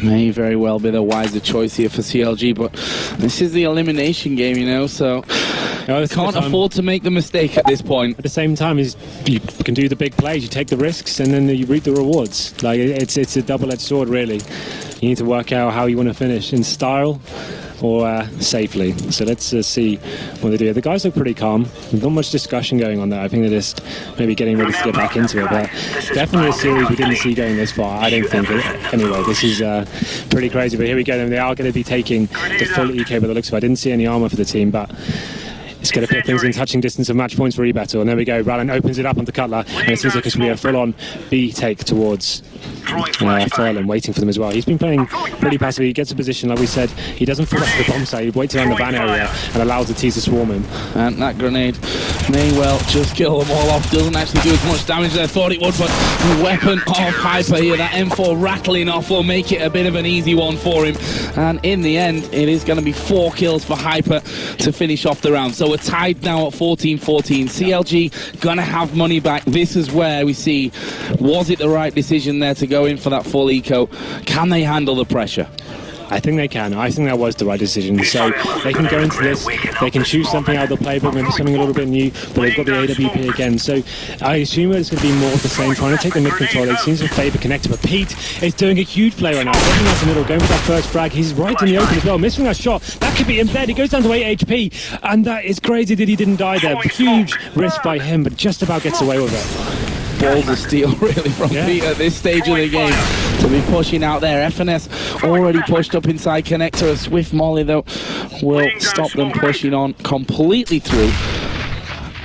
May very well be the wiser choice here for CLG, but this is the elimination game, you know, so can't afford to make the mistake at this point. At the same time, you can do the big plays, you take the risks, and then you reap the rewards. Like it's a double-edged sword, really. You need to work out how you want to finish, in style or safely. So let's see what they do. The guys look pretty calm. There's not much discussion going on there. I think they're just maybe getting ready to get back into it. But definitely a series we didn't see going this far. I don't think anyway, this is pretty crazy. But here we go. Then they are going to be taking the full EK by the looks of it. I didn't see any armor for the team, but it's going to put things in touching distance of match points for eBettle. And there we go. Rallen opens it up onto Cutler, and it seems like it's going to be a full-on B take towards Furlan, waiting for them as well. He's been playing pretty passively. He gets a position, like we said. He doesn't fall off the bomb site. He waits around the van area and allows the T's to swarm him. And that grenade may well just kill them all off. Doesn't actually do as much damage as I thought it would, but the weapon of Hyper here, that M4 rattling off, will make it a bit of an easy one for him. And in the end, it is going to be 4 kills for Hyper to finish off the round. So we're tied now at 14-14. CLG going to have money back. This is where we see, was it the right decision there to go in for that full eco? Can they handle the pressure? I think they can. I think that was the right decision. So they can go into this, they can choose something out of the playbook, maybe something a little bit new, but they've got the AWP again. So I assume it's going to be more of the same, trying to take the mid control. It seems to favour Connector, but Pete is doing a huge play right now. Getting out the middle, going for that first frag. He's right in the open as well, missing that shot. That could be him dead. He goes down to 8 HP, and that is crazy that he didn't die there. Huge risk by him, but just about gets away with it. Balls of steel really from Pete at this stage of the game to be pushing out there. FNS already pushed up inside Connector. A swift molly though will stop them pushing on completely through.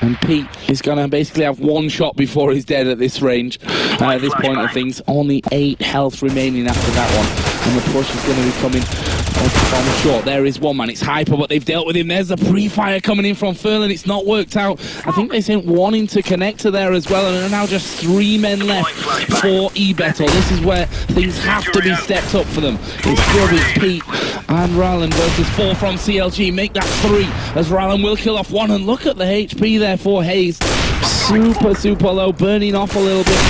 And Pete is going to basically have one shot before he's dead at this range. At this point of things, only 8 health remaining after that one. And the push is going to be coming from short. There is one man, it's Hyper, but they've dealt with him. There's the pre-fire coming in from Furlan. It's not worked out. I think they sent one into Connector there as well, and there are now just 3 men left for eBettle. This is where things have to be stepped up for them. It's Grubby, Pete, and Rallen versus 4 from CLG. Make that 3 as Rallen will kill off 1, and look at the HP there for Hayes. Super low, burning off a little bit.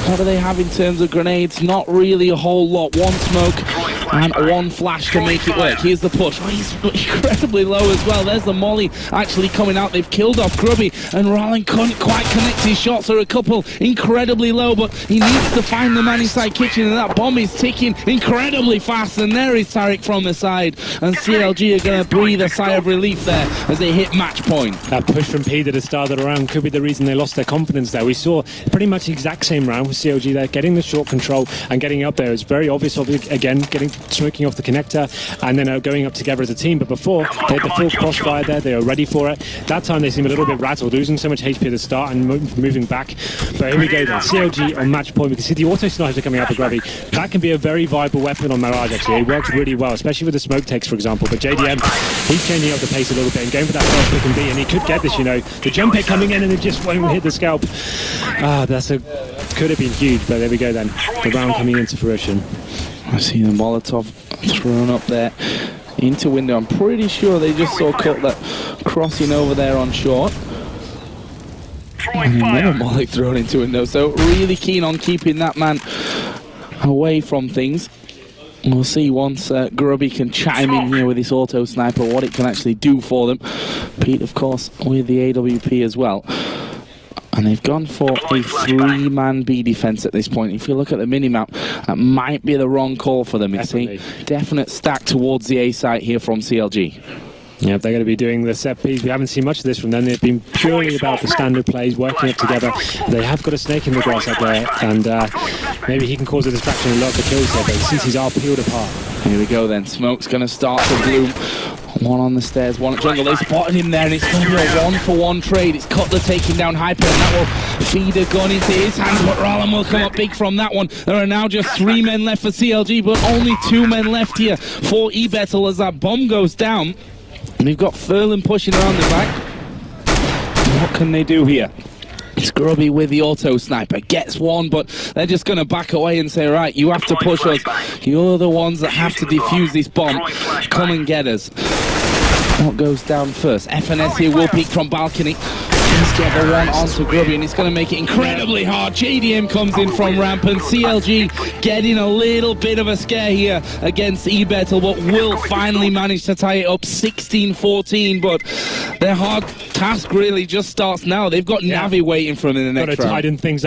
What do they have in terms of grenades? Not really a whole lot. 1 smoke and 1 flash to make it work. Here's the push. Oh, he's incredibly low as well. There's the molly actually coming out. They've killed off Grubby, and Rallen couldn't quite connect. His shots are a couple incredibly low, but he needs to find the man inside kitchen, and that bomb is ticking incredibly fast. And there is Tarek from the side, and CLG are going to breathe a sigh of relief there as they hit match point. That push from Pete at the start of the round could be the reason they lost their confidence there. We saw pretty much the exact same round with CLG there, getting the short control and getting up there. It's very obvious, again, smoking off the connector and then going up together as a team. But before, they had the full crossfire there. They were ready for it. That time they seemed a little bit rattled, losing so much HP at the start and moving back. But here we go then. CLG on match point. We can see the auto snipers are coming out for Grubby. That can be a very viable weapon on Mirage, actually. It works really well, especially with the smoke takes, for example. But JDM, he's changing up the pace a little bit and going for that first pick and B, and he could get this, you know. The jump hit coming in and it just won't hit the scalp. Could have been huge, but there we go then. The round coming into fruition. I see the Molotov thrown up there into window. I'm pretty sure they just saw Cutler crossing over there on short. Throwing fire. Another molly thrown into window, so really keen on keeping that man away from things. We'll see once Grubby can chime in here with this auto sniper what it can actually do for them. Pete, of course, with the AWP as well. And they've gone for a three-man B defense at this point. If you look at the minimap, that might be the wrong call for them. It's a definite stack towards the A site here from CLG. Yeah, they're going to be doing the set piece. We haven't seen much of this from them. They've been purely about the standard plays, working up together. They have got a snake in the grass up there, and maybe he can cause a distraction and a lot of the kills there, but CC's are peeled apart. Here we go then. Smoke's going to start to bloom. One on the stairs, one at jungle. They spotted him there, and it's going to be a one-for-one trade. It's Cutler taking down Hyper, and that will feed a gun into his hands, but Rallen will come up big from that one. There are now just 3 men left for CLG, but only 2 men left here for eBettle as that bomb goes down. And we've got Furlan pushing around the back. What can they do here? Scrubby with the auto sniper gets one, but they're just going to back away and say, right, you have to push us. You're the ones that have to defuse this bomb. Come and get us. What goes down first? FNS here will peek from balcony. Just get the one onto Grubby, and it's going to make it incredibly hard. JDM comes in from ramp, and CLG getting a little bit of a scare here against eBettle, but will finally manage to tie it up 16-14. But their hard task really just starts now. They've got Navi waiting for them in the next round. Got to tighten things up.